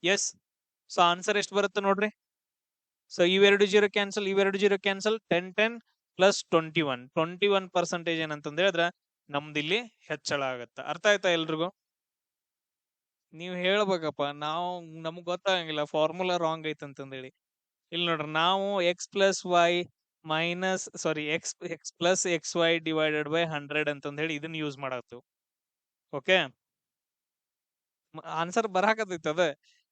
ಎಸ್, ಸೊ ಆನ್ಸರ್ ಎಷ್ಟು ಬರುತ್ತೆ ನೋಡ್ರಿ. ಸೊ ಇವೆರಡು 0 ಕ್ಯಾನ್ಸಲ್, ಇವೆರಡು 0 ಕ್ಯಾನ್ಸಲ್. 10 10 + 21% ಏನಂತಂದ್ ಹೇಳಿದ್ರೆ ನಮ್ದಿಲ್ಲಿ ಹೆಚ್ಚಳ ಆಗತ್ತ. ಅರ್ಥ ಆಯ್ತಾ ಎಲ್ರಿಗೂ? ನೀವ್ ಹೇಳ್ಬೇಕಪ್ಪ, ನಮಗ್ ಗೊತ್ತಾಗಂಗಿಲ್ಲ ಫಾರ್ಮುಲಾ ರಾಂಗ್ ಐತೆ ಅಂತಂದ್ ಹೇಳಿ. ಇಲ್ಲಿ ನೋಡ್ರಿ, ನಾವು x + y x + xy divided by 100 ಅಂತಂದ್ ಹೇಳಿ ಇದನ್ನ ಯೂಸ್ ಮಾಡತ್ತು. ಓಕೆ, ಆನ್ಸರ್ ಬರಾಕತೈತಿ ಅದ.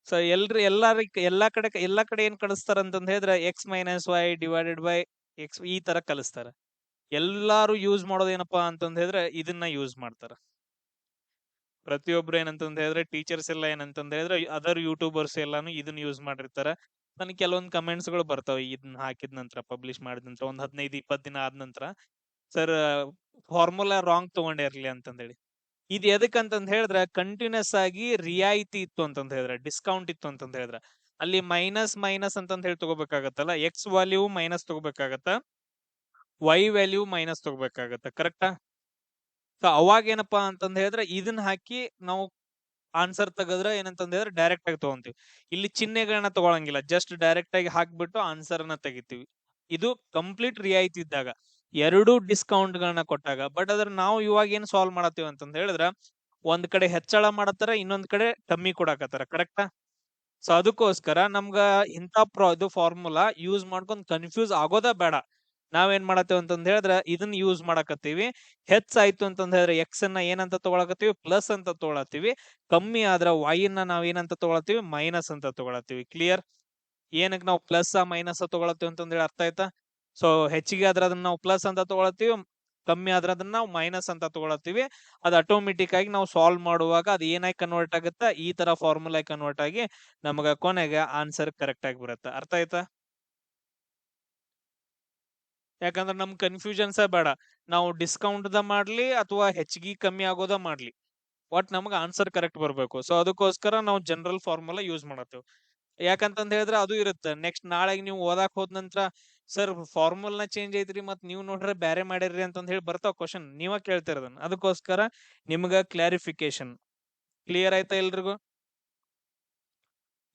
ಸೊ ಎಲ್ಲಾ ಕಡೆ ಏನ್ ಕಳಿಸ್ತಾರ ಅಂತಂದ್ ಹೇಳಿದ್ರೆ x - y divided by x ಈ ತರ ಕಲಿಸ್ತಾರ. ಎಲ್ಲಾರು ಯೂಸ್ ಮಾಡೋದು ಏನಪ್ಪಾ ಅಂತಂದ್ ಹೇಳಿದ್ರೆ ಇದನ್ನ ಯೂಸ್ ಮಾಡ್ತಾರ. ಪ್ರತಿಯೊಬ್ರು ಏನಂತಂದ್ ಹೇಳಿದ್ರೆ ಟೀಚರ್ಸ್ ಎಲ್ಲ ಏನಂತಂದ್ ಹೇಳಿದ್ರೆ ಅದರ್ ಯೂಟ್ಯೂಬರ್ಸ್ ಎಲ್ಲಾನು ಇದನ್ನ ಯೂಸ್ ಮಾಡಿರ್ತಾರ. ನನಗೆ ಕೆಲವೊಂದು ಕಮೆಂಟ್ಸ್ ಗಳು ಬರ್ತಾವ ಇದನ್ನ ಹಾಕಿದ ನಂತರ, ಪಬ್ಲಿಷ್ ಮಾಡಿದ ನಂತರ ಒಂದ್ 15-20 ದಿನ ಆದ ನಂತರ, ಸರ್ ಫಾರ್ಮುಲಾ ರಾಂಗ್ ತಗೊಂಡಿರ್ಲಿ ಅಂತಂದ್ ಹೇಳಿ. ಇದು ಎದಕ್ಕಂತಂದ್ ಹೇಳಿದ್ರೆ ಕಂಟಿನ್ಯೂಸ್ ಆಗಿ ರಿಯಾಯಿತಿ ಇತ್ತು ಅಂತಂದ್ ಹೇಳಿದ್ರೆ, ಡಿಸ್ಕೌಂಟ್ ಇತ್ತು ಅಂತಂದ್ ಹೇಳಿದ್ರೆ ಅಲ್ಲಿ ಮೈನಸ್ ಅಂತಂದ್ ಹೇಳಿ ತಗೋಬೇಕಾಗತ್ತಲ್ಲ, ಎಕ್ಸ್ ವ್ಯಾಲ್ಯೂ ಮೈನಸ್ ತಗೋಬೇಕಾಗತ್ತ, y ವ್ಯಾಲ್ಯೂ ಮೈನಸ್ ತಗೋಬೇಕಾಗತ್ತ. ಕರೆಕ್ಟಾ? ಸೊ ಅವಾಗ ಏನಪ್ಪಾ ಅಂತಂದ್ ಹೇಳಿದ್ರೆ ಇದನ್ನ ಹಾಕಿ ನಾವು ಆನ್ಸರ್ ತೆಗೆದ್ರೆ ಏನಂತಂದ್ ಹೇಳಿದ್ರೆ ಡೈರೆಕ್ಟ್ ಆಗಿ ತಗೊಂತೀವಿ. ಇಲ್ಲಿ ಚಿಹ್ನೆಗಳನ್ನ ತಗೊಳಂಗಿಲ್ಲ, ಜಸ್ಟ್ ಡೈರೆಕ್ಟ್ ಆಗಿ ಹಾಕ್ಬಿಟ್ಟು ಆನ್ಸರ್ ಅನ್ನ ತೆಗಿತೀವಿ. ಇದು ಕಂಪ್ಲೀಟ್ ರಿಯಾಯಿತಿ ಇದ್ದಾಗ, ಎರಡು ಡಿಸ್ಕೌಂಟ್ ಗಳನ್ನ ಕೊಟ್ಟಾಗ. ಬಟ್ ಅದ್ರ ನಾವು ಇವಾಗ ಏನ್ ಸಾಲ್ವ್ ಮಾಡತ್ತೀವಿ ಅಂತಂದ್ ಹೇಳಿದ್ರ ಒಂದ್ ಕಡೆ ಹೆಚ್ಚಳ ಮಾಡತ್ತಾರ, ಇನ್ನೊಂದ್ ಕಡೆ ಕಮ್ಮಿ ಕೊಡಾಕತ್ತಾರ. ಕರೆಕ್ಟಾ? ಸೊ ಅದಕ್ಕೋಸ್ಕರ ನಮ್ಗ ಇಂಥ ಇದು ಫಾರ್ಮುಲಾ ಯೂಸ್ ಮಾಡ್ಕೊಂಡ್ ಕನ್ಫ್ಯೂಸ್ ಆಗೋದ ಬೇಡ. ನಾವೇನ್ ಮಾಡತ್ತೇವೆ ಅಂತಂದ್ ಹೇಳಿದ್ರೆ ಇದನ್ನ ಯೂಸ್ ಮಾಡಕತ್ತೀವಿ. ಹೆಚ್ಚಾಯ್ತು ಅಂತಂದ್ ಹೇಳಿದ್ರೆ ಎಕ್ಸ್ ಅನ್ನ ಏನಂತ ತಗೊಳಕತ್ತೀವಿ, ಪ್ಲಸ್ ಅಂತ ತಗೊಳತ್ತೀವಿ. ಕಮ್ಮಿ ಆದ್ರ y ನ ನಾವ್ ಏನಂತ ತಗೊಳತ್ತೀವಿ, ಮೈನಸ್ ಅಂತ ತಗೊಳತ್ತೀವಿ. ಕ್ಲಿಯರ್? ಏನಕ್ಕೆ ನಾವು ಪ್ಲಸ್ ಮೈನಸ್ ತಗೊಳತ್ತೀವಿ ಅಂತಂದ್ ಹೇಳಿ ಅರ್ಥ ಆಯ್ತಾ? ಸೊ ಹೆಚ್ಚಿಗೆ ಆದ್ರೆ ಅದನ್ನ ನಾವು ಪ್ಲಸ್ ಅಂತ ತಗೊಳತ್ತೀವಿ, ಕಮ್ಮಿ ಆದ್ರೆ ಅದನ್ನ ನಾವು ಮೈನಸ್ ಅಂತ ತಗೊಳತ್ತೀವಿ. ಅದು ಆಟೋಮೆಟಿಕ್ ಆಗಿ ನಾವು ಸಾಲ್ವ್ ಮಾಡುವಾಗ ಅದು ಏನಾಗಿ ಕನ್ವರ್ಟ್ ಆಗುತ್ತಾ, ಈ ತರ ಫಾರ್ಮುಲಾ ಕನ್ವರ್ಟ್ ಆಗಿ ನಮಗ ಕೊನೆಗೆ ಆನ್ಸರ್ ಕರೆಕ್ಟ್ ಆಗಿ ಬರುತ್ತೆ. ಅರ್ಥ ಆಯ್ತಾ? ಯಾಕಂದ್ರೆ ನಮ್ ಕನ್ಫ್ಯೂಷನ್ಸ್ ಬೇಡ. ನಾವು ಡಿಸ್ಕೌಂಟ್ ದ ಮಾಡ್ಲಿ ಅಥವಾ ಹೆಚ್ಚಿಗೆ ಕಮ್ಮಿ ಆಗೋದ ಮಾಡ್ಲಿ, ಒಟ್ ನಮಗ ಆನ್ಸರ್ ಕರೆಕ್ಟ್ ಬರ್ಬೇಕು. ಸೊ ಅದಕ್ಕೋಸ್ಕರ ನಾವು ಜನರಲ್ ಫಾರ್ಮುಲಾ ಯೂಸ್ ಮಾಡತ್ತೇವೆ. ಯಾಕಂತಂದ್ ಹೇಳಿದ್ರೆ ಅದು ಇರುತ್ತೆ. ನೆಕ್ಸ್ಟ್ ನಾಳೆಗ್ ನೀವು ಓದಾಕ್ ಹೋದ ನಂತರ ಸರ್ ಫಾರ್ಮುಲಾ ಚೇಂಜ್ ಐತ್ರಿ ಮತ್ ನೀವ್ ನೋಡ್ರೆ ಬ್ಯಾರೆ ಮಾಡಿರ್ರಿ ಅಂತಂದ್ ಹೇಳಿ ಬರ್ತಾವ ಕ್ವಶನ್. ನೀವ ಕೇಳ್ತಿರೋದನ್ನ. ಅದಕ್ಕೋಸ್ಕರ ನಿಮ್ಗ ಕ್ಲಾರಿಫಿಕೇಶನ್. ಕ್ಲಿಯರ್ ಆಯ್ತಾ ಎಲ್ರಿಗೂ?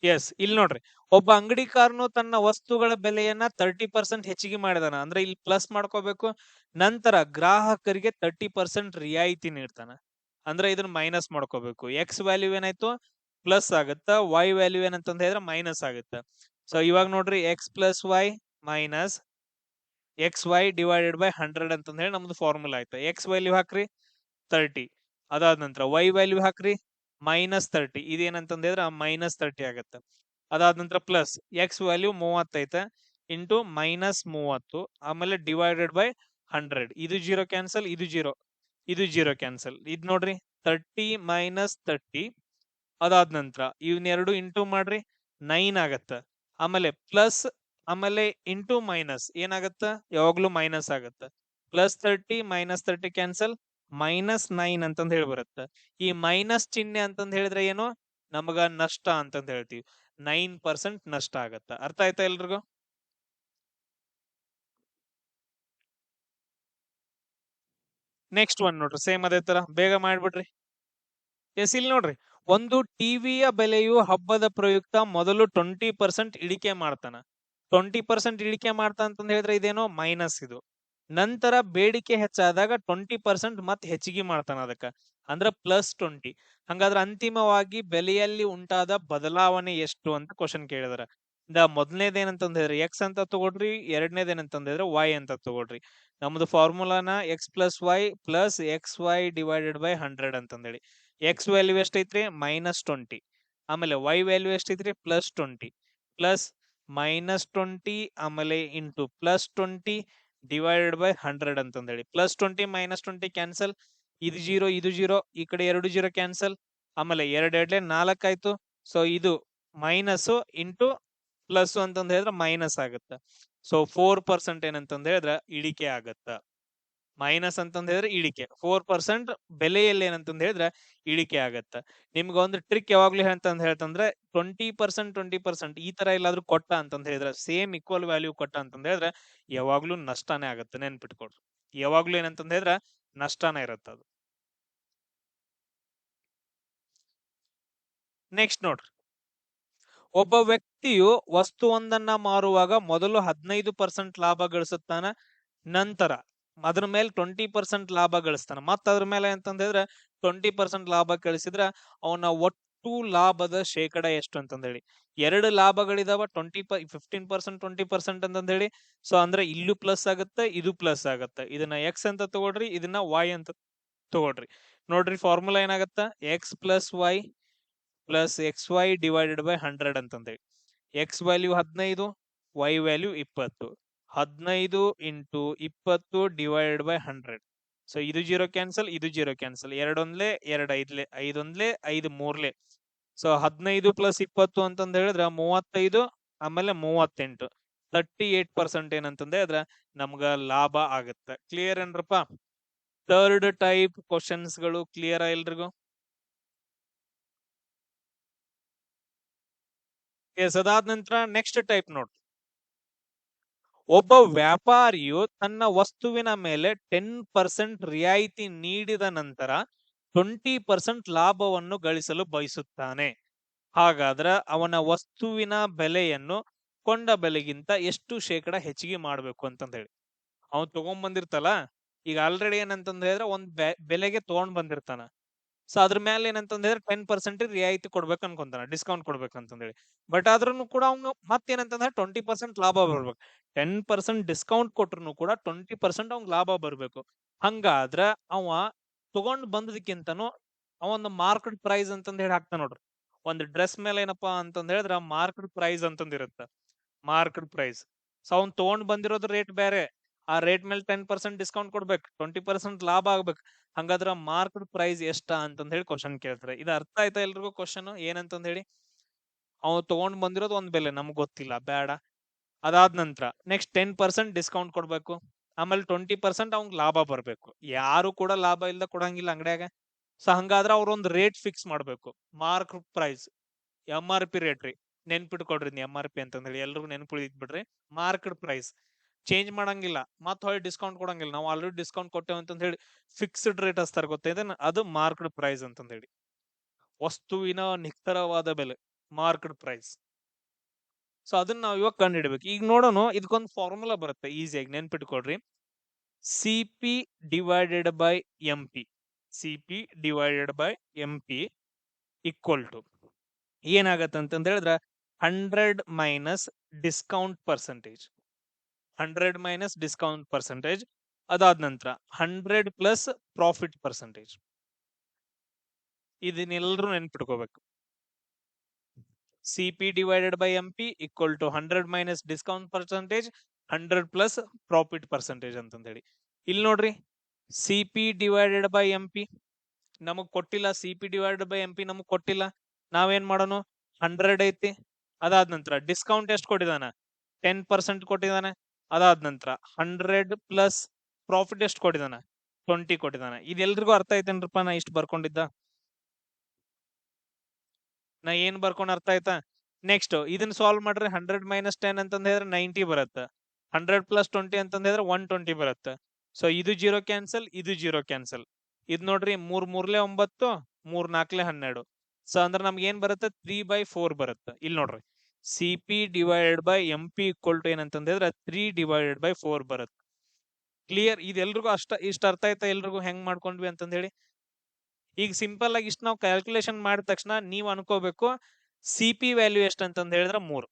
ಎಸ್, ಇಲ್ಲಿ ನೋಡ್ರಿ, ಒಬ್ಬ ಅಂಗಡಿಕಾರನು ತನ್ನ ವಸ್ತುಗಳ ಬೆಲೆಯನ್ನ 30% ಹೆಚ್ಚಿಗೆ ಮಾಡಿದಾನ ಅಂದ್ರೆ ಇಲ್ಲಿ ಪ್ಲಸ್ ಮಾಡ್ಕೋಬೇಕು. ನಂತರ ಗ್ರಾಹಕರಿಗೆ 30% ರಿಯಾಯಿತಿ ನೀಡ್ತಾನ ಅಂದ್ರೆ ಇದನ್ನ ಮೈನಸ್ ಮಾಡ್ಕೋಬೇಕು. ಎಕ್ಸ್ ವ್ಯಾಲ್ಯೂ ಏನಾಯ್ತು ಪ್ಲಸ್ ಆಗುತ್ತ, ವೈ ವ್ಯಾಲ್ಯೂ ಏನಂತಂದ್ ಹೇಳಿದ್ರೆ ಮೈನಸ್ ಆಗುತ್ತ. ಸೊ ಇವಾಗ ನೋಡ್ರಿ x plus y minus x Y divided by 100 ಅಂತಂದ್ ಹೇಳಿ ನಮ್ದು ಫಾರ್ಮುಲಾ ಆಯ್ತು. ಎಕ್ಸ್ ವ್ಯಾಲ್ಯೂ ಹಾಕ್ರಿ 30, ಅದಾದ ನಂತರ ವೈ ವ್ಯಾಲ್ಯೂ ಹಾಕ್ರಿ -30, ಇದೇನಂತಂದ್ ಹೇಳಿದ್ರೆ -30 ಆಗತ್ತ. ಅದಾದ ನಂತರ ಪ್ಲಸ್ ಎಕ್ಸ್ ವ್ಯಾಲ್ಯೂ 30 ಐತೆ ಇಂಟು -30, ಆಮೇಲೆ ಡಿವೈಡೆಡ್ ಬೈ 100. ಇದು ಜೀರೋ ಕ್ಯಾನ್ಸಲ್, ಇದು ಜೀರೋ, ಇದು ಜೀರೋ ಕ್ಯಾನ್ಸಲ್. ಇದ್ ನೋಡ್ರಿ 30 - 30, ಅದಾದ ನಂತರ ಇವನ್ನೆರಡು ಇಂಟು ಮಾಡ್ರಿ 9 ಆಗತ್ತ. ಆಮೇಲೆ ಪ್ಲಸ್, ಆಮೇಲೆ ಇಂಟು ಮೈನಸ್ ಏನಾಗತ್ತ ಯಾವಾಗ್ಲೂ ಮೈನಸ್ ಆಗತ್ತ. +30 -30 ಕ್ಯಾನ್ಸಲ್, -9 ಅಂತಂದ್ ಹೇಳಿ ಬರುತ್ತೆ. ಈ ಮೈನಸ್ ಚಿಹ್ನೆ ಅಂತಂದ್ ಹೇಳಿದ್ರೆ ಏನು ನಮಗ ನಷ್ಟ ಅಂತಂದ್ ಹೇಳ್ತೀವಿ. 9% ನಷ್ಟ ಆಗತ್ತ. ಅರ್ಥ ಆಯ್ತಾ ಎಲ್ರಿಗೂ? ನೆಕ್ಸ್ಟ್ ಒನ್ ನೋಡ್ರಿ, ಸೇಮ್ ಅದೇ ತರ ಬೇಗ ಮಾಡ್ಬಿಡ್ರಿ. ಎಸ್, ಇಲ್ಲಿ ನೋಡ್ರಿ, ಒಂದು ಟಿವಿಯ ಬೆಲೆಯು ಹಬ್ಬದ ಪ್ರಯುಕ್ತ ಮೊದಲು 20% ಇಳಿಕೆ ಮಾಡ್ತಾನ. 20% ಇಳಿಕೆ ಮಾಡ್ತಾ ಅಂತಂದ್ ಹೇಳಿದ್ರೆ ಇದೇನೋ ಮೈನಸ್ ಇದು. ನಂತರ ಬೇಡಿಕೆ ಹೆಚ್ಚಾದಾಗ 20% ಮತ್ತೆ ಹೆಚ್ಚಿಗೆ ಮಾಡ್ತಾನ ಅದಕ್ಕ, ಅಂದ್ರ +20. ಹಂಗಾದ್ರೆ ಅಂತಿಮವಾಗಿ ಬೆಲೆಯಲ್ಲಿ ಉಂಟಾದ ಬದಲಾವಣೆ ಎಷ್ಟು ಅಂತ ಕ್ವಶನ್ ಕೇಳಿದಾರ. ಮೊದಲನೇದೇನಂತಂದ್ ಹೇಳಿದ್ರೆ ಎಕ್ಸ್ ಅಂತ ತಗೊಳ್ರಿ, ಎರಡನೇದೇನಂತಂದ್ ಹೇಳಿದ್ರೆ ವೈ ಅಂತ ತಗೊಳ್ರಿ. ನಮ್ದು ಫಾರ್ಮುಲಾನ X plus Y plus X Y divided by 100 ಅಂತಂದೇಳಿ. ಎಕ್ಸ್ ವ್ಯಾಲ್ಯೂ ಎಷ್ಟೈತ್ರಿ -20, ಆಮೇಲೆ ವೈ ವ್ಯಾಲ್ಯೂ ಎಷ್ಟೈತ್ರಿ +20, ಪ್ಲಸ್ -20 ಆಮೇಲೆ ಇಂಟು +20 ಡಿವೈಡೆಡ್ ಬೈ 100 ಅಂತಂದೇಳಿ. +20 -20 ಕ್ಯಾನ್ಸಲ್, ಇದು ಜೀರೋ, ಇದು ಜೀರೋ, ಈ ಕಡೆ ಎರಡು ಜೀರೋ ಕ್ಯಾನ್ಸಲ್, ಆಮೇಲೆ ಎರಡೆರಡ್ಲೆ 4 ಆಯ್ತು. ಸೊ ಇದು ಮೈನಸ್ ಇಂಟು ಪ್ಲಸ್ ಅಂತಂದ್ ಹೇಳಿದ್ರೆ ಮೈನಸ್ ಆಗುತ್ತ. ಸೊ 4% ಏನಂತಂದ್ ಹೇಳಿದ್ರೆ ಇಳಿಕೆ ಆಗತ್ತ. ಮೈನಸ್ ಅಂತಂದ್ ಹೇಳಿದ್ರೆ ಇಳಿಕೆ, 4% ಬೆಲೆಯಲ್ಲಿ ಏನಂತಂದ್ ಹೇಳಿದ್ರೆ ಇಳಿಕೆ ಆಗತ್ತ. ನಿಮ್ಗ ಒಂದು ಟ್ರಿಕ್ ಯಾವಾಗ್ಲೂ ಅಂತಂದ್ ಹೇಳ್ತಂದ್ರೆ 20% ಈ ತರ ಎಲ್ಲಾದ್ರೂ ಕೊಟ್ಟ ಅಂತಂದ್ ಹೇಳಿದ್ರೆ ಸೇಮ್ ಈಕ್ವಲ್ ವ್ಯಾಲ್ಯೂ ಕೊಟ್ಟ ಅಂತಂದ್ ಹೇಳಿದ್ರೆ ಯಾವಾಗ್ಲೂ ನಷ್ಟನೇ ಆಗತ್ತೆ. ನೆನ್ಪಿಟ್ಕೊಡ್ರಿ, ಯಾವಾಗ್ಲೂ ಏನಂತಂದ್ ಹೇಳಿದ್ರೆ ನಷ್ಟನೇ ಇರತ್ತ ಅದು. ನೆಕ್ಸ್ಟ್ ನೋಡ್ರಿ, ಒಬ್ಬ ವ್ಯಕ್ತಿಯು ವಸ್ತುವೊಂದನ್ನ ಮಾರುವಾಗ ಮೊದಲು 15% ಲಾಭ ಗಳಿಸುತ್ತಾನ, ನಂತರ ಅದ್ರ ಮೇಲೆ 20% ಲಾಭ ಗಳಿಸ್ತಾನ. ಮತ್ತ ಅದ್ರ ಮೇಲೆ ಅಂತಂದ್ ಹೇಳಿದ್ರೆ 20% ಲಾಭ ಗಳಿಸಿದ್ರ ಅವನ ಒಟ್ಟು ಲಾಭದ ಶೇಕಡ ಎಷ್ಟು ಅಂತಂದ್ ಹೇಳಿ. ಎರಡು ಲಾಭಗಳಿದಾವ, 15% 20% ಅಂತಂದ್ ಹೇಳಿ. ಸೊ ಅಂದ್ರೆ ಇಲ್ಲೂ ಪ್ಲಸ್ ಆಗುತ್ತೆ, ಇದು ಪ್ಲಸ್ ಆಗುತ್ತೆ. ಇದನ್ನ ಎಕ್ಸ್ ಅಂತ ತಗೊಳ್ರಿ, ಇದನ್ನ ವೈ ಅಂತ ತಗೊಳ್ರಿ. ನೋಡ್ರಿ ಫಾರ್ಮುಲಾ ಏನಾಗತ್ತ, x plus Y plus X Y divided by 100 ಅಂತಂದೇಳಿ. X value 15, y value 20. 15 into 20 divided by 100. So ಇದು ಜೀರೋ ಕ್ಯಾನ್ಸಲ್, ಇದು ಜೀರೋ ಕ್ಯಾನ್ಸಲ್, ಎರಡೊಂದ್ಲೆ ಎರಡು ಐದ್ಲೆ, ಐದೊಂದ್ಲೆ ಐದು ಮೂರ್ಲೆ. ಸೊ 15 + 20 ಅಂತಂದ್ ಹೇಳಿದ್ರ 35, ಆಮೇಲೆ 38, 38% ಏನಂತಂದ್ ಹೇಳಿದ್ರ ನಮ್ಗ ಲಾಭ ಆಗತ್ತ. ಕ್ಲಿಯರ್ ಏನ್ರಪ್ಪ? ಥರ್ಡ್ ಟೈಪ್ ಕ್ವಶನ್ಸ್ ಗಳು ಕ್ಲಿಯರ್ ಎಲ್ರಿಗೂ? ಎಸ್, ಅದಾದ ನಂತರ ನೆಕ್ಸ್ಟ್ ಟೈಪ್ ನೋಡ್ರಿ, ಒಬ್ಬ ವ್ಯಾಪಾರಿಯು ತನ್ನ ವಸ್ತುವಿನ ಮೇಲೆ 10% ರಿಯಾಯಿತಿ ನೀಡಿದ ನಂತರ 20% ಲಾಭವನ್ನು ಗಳಿಸಲು ಬಯಸುತ್ತಾನೆ. ಹಾಗಾದ್ರೆ ಅವನ ವಸ್ತುವಿನ ಬೆಲೆಯನ್ನು ಕೊಂಡ ಬೆಲೆಗಿಂತ ಎಷ್ಟು ಶೇಕಡ ಹೆಚ್ಚಿಗೆ ಮಾಡ್ಬೇಕು ಅಂತಂದ್ ಹೇಳಿ. ಅವ್ನು ತಗೊಂಡ್ ಬಂದಿರ್ತಲ್ಲ, ಈಗ ಆಲ್ರೆಡಿ ಏನಂತಂದ್ ಹೇಳಿದ್ರೆ ಒಂದ್ ಬೆಲೆಗೆ ತಗೊಂಡ್ ಬಂದಿರ್ತಾನ. ಸೊ ಅದ್ರ ಮೇಲೆ ಏನಂತಂದ್ ಹೇಳಿದ್ರೆ 10% ರಿಯಾಯಿತಿ ಕೊಡ್ಬೇಕು ಅನ್ಕೊಂತಾನ, ಡಿಸ್ಕೌಂಟ್ ಕೊಡ್ಬೇಕಂತಂದ್ ಹೇಳಿ. ಬಟ್ ಆದ್ರೂ ಕೂಡ ಅವ್ನು ಮತ್ತೇನಂತಂದ್ರೆ 20% ಲಾಭ ಬರ್ಬೇಕು. 10% ಡಿಸ್ಕೌಂಟ್ ಕೊಟ್ರು ಕೂಡ 20% ಅವ್ನ್ ಲಾಭ ಬರ್ಬೇಕು. ಹಂಗಾದ್ರ ಅವ ತಗೊಂಡ್ ಬಂದದಕ್ಕಿಂತನೂ ಅವೊಂದು ಮಾರ್ಕೆಟ್ ಪ್ರೈಸ್ ಅಂತಂದ್ ಹೇಳಿ ಹಾಕ್ತಾನ ನೋಡ್ರಿ. ಒಂದ್ ಡ್ರೆಸ್ ಮೇಲೆ ಏನಪ್ಪಾ ಅಂತಂದ್ ಹೇಳಿದ್ರ ಮಾರ್ಕೆಟ್ ಪ್ರೈಸ್ ಅಂತಂದ್ ಇರುತ್ತೆ, ಮಾರ್ಕೆಟ್ ಪ್ರೈಸ್. ಸೊ ಅವ್ನ್ ತಗೊಂಡ್ ಬಂದಿರೋದ್ ರೇಟ್ ಬೇರೆ, ಆ ರೇಟ್ ಮೇಲೆ 10% ಡಿಸ್ಕೌಂಟ್ ಕೊಡ್ಬೇಕು, 20% ಲಾಭ ಆಗ್ಬೇಕು. ಹಂಗಾದ್ರ ಮಾರ್ಕೆಟ್ ಪ್ರೈಸ್ ಎಷ್ಟ ಅಂತಂದ್ ಹೇಳಿ ಕ್ವಶನ್ ಕೇಳ್ತಾರೆ. ಇದು ಅರ್ಥ ಆಯ್ತಾ ಎಲ್ರಿಗೂ ಕ್ವಶನ್ ಏನಂತಂದ್ ಹೇಳಿ? ಅವ್ನು ತಗೊಂಡ್ ಬಂದಿರೋದು ಒಂದ್ ಬೆಲೆ ನಮ್ಗ್ ಗೊತ್ತಿಲ್ಲ, ಬೇಡ. ಅದಾದ ನಂತರ ನೆಕ್ಸ್ಟ್ 10% ಡಿಸ್ಕೌಂಟ್ ಕೊಡ್ಬೇಕು, ಆಮೇಲೆ 20% ಅವ್ನ್ ಲಾಭ ಬರ್ಬೇಕು. ಯಾರು ಕೂಡ ಲಾಭ ಇಲ್ದ ಕೊಡಂಗಿಲ್ಲ ಅಂಗಡ್ಯಾಗ. ಸೊ ಹಂಗಾದ್ರ ಅವ್ರ ಒಂದ್ ರೇಟ್ ಫಿಕ್ಸ್ ಮಾಡ್ಬೇಕು, ಮಾರ್ಕೆಟ್ ಪ್ರೈಸ್, MRP ರೇಟ್ ರೀ. ನೆನ್ಪಿಟ್ಕೊಡ್ರಿ MRP ಅಂತಂದೇಳಿ ಎಲ್ರಿಗೂ ನೆನ್ಪುಳಿದ್ ಬಿಡ್ರಿ. ಮಾರ್ಕೆಟ್ ಪ್ರೈಸ್ ಚೇಂಜ್ ಮಾಡಂಗಿಲ್ಲ, ಮತ್ ಹೊಳ್ಳಿ ಡಿಸ್ಕೌಂಟ್ ಕೊಡಂಗಿಲ್ಲ. ನಾವು ಆಲ್ರೆಡಿ ಡಿಸ್ಕೌಂಟ್ ಕೊಟ್ಟೇವೆ ಅಂತ ಹೇಳಿ ಫಿಕ್ಸ್ಡ್ ರೇಟ್ ಹಚ್ತಾರ ಗೊತ್ತೈತೆ, ಅದು ಮಾರ್ಕೆಟ್ ಪ್ರೈಸ್ ಅಂತಂದೇಳಿ. ವಸ್ತುವಿನ ನಿಖರವಾದ ಬೆಲೆ ಮಾರ್ಕೆಟ್ ಪ್ರೈಸ್. ಸೊ ಅದನ್ನ ನಾವು ಇವಾಗ ಕಂಡು ಹಿಡ್ಬೇಕು. ಈಗ ನೋಡೋಣ, ಇದಕ್ಕೊಂದು ಫಾರ್ಮುಲಾ ಬರುತ್ತೆ ಈಸಿಯಾಗಿ ನೆನ್ಪಿಟ್ಕೊಡ್ರಿ. CP divided by MP. CP divided by MP equal to ಏನಾಗತ್ತೆ ಅಂತಂದ ಹೇಳಿದ್ರೆ 100 minus discount percentage. 100 minus discount percentage, ಅದಾದ ನಂತರ 100 ಪ್ಲಸ್ ಪ್ರಾಫಿಟ್ ಪರ್ಸೆಂಟೇಜ್. ಇದನ್ನೆಲ್ಲರೂ ನೆನ್ಪಿಟ್ಕೋಬೇಕು. CP divided by MP equal to 100 minus discount percentage, 100 plus profit percentage ಅಂತಂದೇಳಿ. ಇಲ್ಲಿ ನೋಡ್ರಿ, CP divided by MP ನಮಗ್ ಕೊಟ್ಟಿಲ್ಲ. CP divided by MP ನಮಗ್ ಕೊಟ್ಟಿಲ್ಲ. ನಾವೇನ್ ಮಾಡೋಣ, 100 ಐತಿ. ಅದಾದ ನಂತರ ಡಿಸ್ಕೌಂಟ್ ಎಷ್ಟು ಕೊಟ್ಟಿದಾನ, 10% ಕೊಟ್ಟಿದಾನೆ. ಅದಾದ ನಂತರ 100 ಪ್ಲಸ್ ಪ್ರಾಫಿಟ್ ಎಷ್ಟು ಕೊಟ್ಟಿದಾನ, 20 ಕೊಟ್ಟಿದಾನ. ಇದೆಲ್ರಿಗೂ ಅರ್ಥ ಐತೇನ್ರಪ್ಪ ನಾ ಇಷ್ಟು ಬರ್ಕೊಂಡಿದ್ದ? ನಾ ಏನ್ ಬರ್ಕೊಂಡ್ ಅರ್ಥ ಆಯ್ತಾ? ನೆಕ್ಸ್ಟ್ ಇದನ್ನ ಸಾಲ್ವ್ ಮಾಡ್ರಿ. 100 ಮೈನಸ್ 10 ಅಂತಂದ ಹೇಳಿದ್ರೆ 90 ಬರುತ್ತೆ. 100 ಪ್ಲಸ್ 20 ಅಂತಂದ ಹೇಳಿದ್ರೆ 120 ಬರುತ್ತೆ. ಸೊ ಇದು 0 ಕ್ಯಾನ್ಸಲ್, ಇದು 0 ಕ್ಯಾನ್ಸಲ್. ಇದ್ ನೋಡ್ರಿ, 3 ಮೂರ್ಲೆ 9, 3 4 12. ಸೊ ಅಂದ್ರೆ ನಮ್ಗೆ ಏನ್ ಬರುತ್ತೆ, 3/4 ಬರುತ್ತೆ. ಇಲ್ಲಿ ನೋಡ್ರಿ, CP divided by MP equal to ಏನಂತಂದ ಹೇಳಿದ್ರೆ 3 ಡಿವೈಡೆಡ್ ಬೈ 4 ಬರುತ್ತೆ. ಕ್ಲಿಯರ್? ಇದೆಲ್ರಿಗೂ ಇಷ್ಟ ಅರ್ಥ ಆಯ್ತಾ? ಎಲ್ರಿಗೂ ಹೆಂಗ್ ಮಾಡ್ಕೊಂಡ್ವಿ ಅಂತಂದ ಹೇಳಿ. ಈಗ ಸಿಂಪಲ್ ಆಗಿ ಇಷ್ಟು ನಾವು ಕ್ಯಾಲ್ಕುಲೇಷನ್ ಮಾಡಿದ ತಕ್ಷಣ ನೀವ್ ಅನ್ಕೋಬೇಕು CP ವ್ಯಾಲ್ಯೂ ಎಷ್ಟು ಅಂತಂದ ಹೇಳಿದ್ರೆ 3.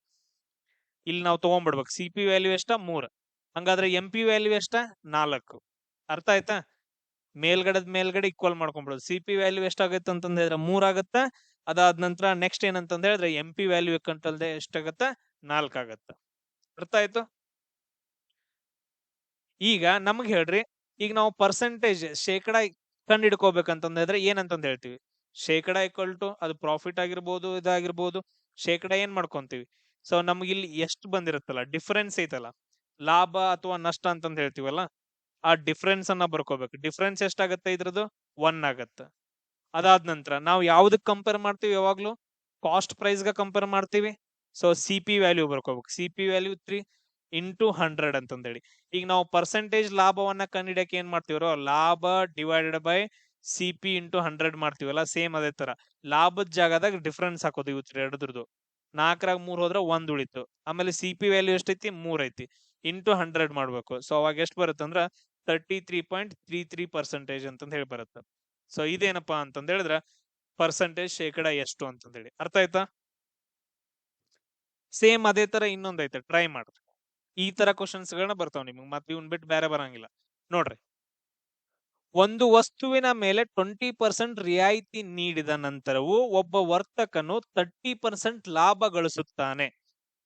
ಇಲ್ಲಿ ನಾವು ತಗೊಂಡ್ಬಿಡ್ಬೇಕು CP ವ್ಯಾಲ್ಯೂ ಎಷ್ಟ, 3. ಹಂಗಾದ್ರೆ MP ವ್ಯಾಲ್ಯೂ ಎಷ್ಟ, 4. ಅರ್ಥ ಆಯ್ತಾ? ಮೇಲ್ಗಡೆ ಈಕ್ವಲ್ ಮಾಡ್ಕೊಂಡ್ಬಿಡೋದು. CP ವ್ಯಾಲ್ಯೂ ಎಷ್ಟಾಗತ್ತೆ ಅಂತಂದ ಹೇಳಿದ್ರೆ 3 ಆಗತ್ತ. ಅದಾದ ನಂತರ ನೆಕ್ಸ್ಟ್ ಏನಂತಂದ ಹೇಳಿದ್ರೆ MP ವ್ಯಾಲ್ಯೂ ಕಂಟಲ್ದೆ ಎಷ್ಟಾಗತ್ತ, 4 ಆಗತ್ತ. ಅರ್ಥ ಆಯ್ತು? ಈಗ ನಮಗ್ ಹೇಳ್ರಿ, ಈಗ ನಾವು ಪರ್ಸೆಂಟೇಜ್ ಶೇಕಡ ಕಂಡು ಹಿಡ್ಕೋಬೇಕಂತಂದ ಹೇಳಿದ್ರೆ ಏನಂತಂದ ಹೇಳ್ತೀವಿ? ಶೇಕಡ ಈಕ್ವಲ್ ಟು ಅದು ಪ್ರಾಫಿಟ್ ಆಗಿರ್ಬೋದು, ಇದಾಗಿರ್ಬೋದು, ಶೇಕಡ ಏನ್ ಮಾಡ್ಕೊಂತೀವಿ? ಸೊ ನಮ್ಗೆ ಇಲ್ಲಿ ಎಷ್ಟು ಬಂದಿರುತ್ತಲ್ಲ, ಡಿಫರೆನ್ಸ್ ಐತಲ್ಲ, ಲಾಭ ಅಥವಾ ನಷ್ಟ ಅಂತಂದ ಹೇಳ್ತೀವಲ್ಲ, ಆ ಡಿಫರೆನ್ಸ್ ಅನ್ನ ಬರ್ಕೋಬೇಕು. ಡಿಫರೆನ್ಸ್ ಎಷ್ಟಾಗತ್ತೆ ಇದ್ರದ್ದು? 1 ಆಗತ್ತೆ. ಅದಾದ ನಂತರ ನಾವು ಯಾವ್ದಕ್ ಕಂಪೇರ್ ಮಾಡ್ತೀವಿ? ಯಾವಾಗ್ಲೂ ಕಾಸ್ಟ್ ಪ್ರೈಸ್ ಗ ಕಂಪೇರ್ ಮಾಡ್ತೀವಿ. ಸೊ CP ವ್ಯಾಲ್ಯೂ ಬರ್ಕೋಬೇಕು. CP ವ್ಯಾಲ್ಯೂ 3 ಇಂಟು 100 ಅಂತಂದೇಳಿ. ಈಗ ನಾವು ಪರ್ಸೆಂಟೇಜ್ ಲಾಭವನ್ನ ಕಂಡಿಡಿಯಕ್ಕೆ ಏನ್ ಮಾಡ್ತೀವ್ರೋ, ಲಾಭ ಡಿವೈಡೆಡ್ ಬೈ CP ಇಂಟು 100 ಮಾಡ್ತೀವಲ್ಲ, ಸೇಮ್ ಅದೇ ತರ ಲಾಭದ ಜಾಗದಾಗ ಡಿಫರೆನ್ಸ್ ಹಾಕೋದು. ಇವತ್ತು ಎರಡದ್ರದ್ದು 4ರಾಗ 3 ಹೋದ್ರೆ 1 ಉಳಿತು. ಆಮೇಲೆ CP ವ್ಯಾಲ್ಯೂ ಎಷ್ಟೈತಿ, 3 ಐತಿ. ಇಂಟು 100 ಮಾಡ್ಬೇಕು. ಸೊ ಅವಾಗ ಎಷ್ಟು ಬರುತ್ತೆ ಅಂದ್ರೆ 33.33% ಅಂತಂದ ಹೇಳಿ ಬರುತ್ತೆ. ಸೊ ಇದೇನಪ್ಪಾ ಅಂತಂದ ಹೇಳಿದ್ರೆ ಪರ್ಸೆಂಟೇಜ್ ಶೇಕಡ ಎಷ್ಟು ಅಂತಂದೇಳಿ. ಅರ್ಥ ಆಯ್ತಾ? ಸೇಮ್ ಅದೇ ತರ ಇನ್ನೊಂದ್ ಐತೆ, ಟ್ರೈ ಮಾಡ್ರಿ. ಈ ತರ ಕ್ವಶನ್ಸ್ ಗಳನ್ನ ಬರ್ತಾವ ನಿಮ್ಗೆ, ಮತ್ತೆ ಇವ್ನ್ ಬಿಟ್ಟು ಬೇರೆ ಬರಂಗಿಲ್ಲ. ನೋಡ್ರಿ, ಒಂದು ವಸ್ತುವಿನ ಮೇಲೆ 20% ರಿಯಾಯಿತಿ ನೀಡಿದ ನಂತರವೂ ಒಬ್ಬ ವರ್ತಕನು 30% ಲಾಭ ಗಳಿಸುತ್ತಾನೆ.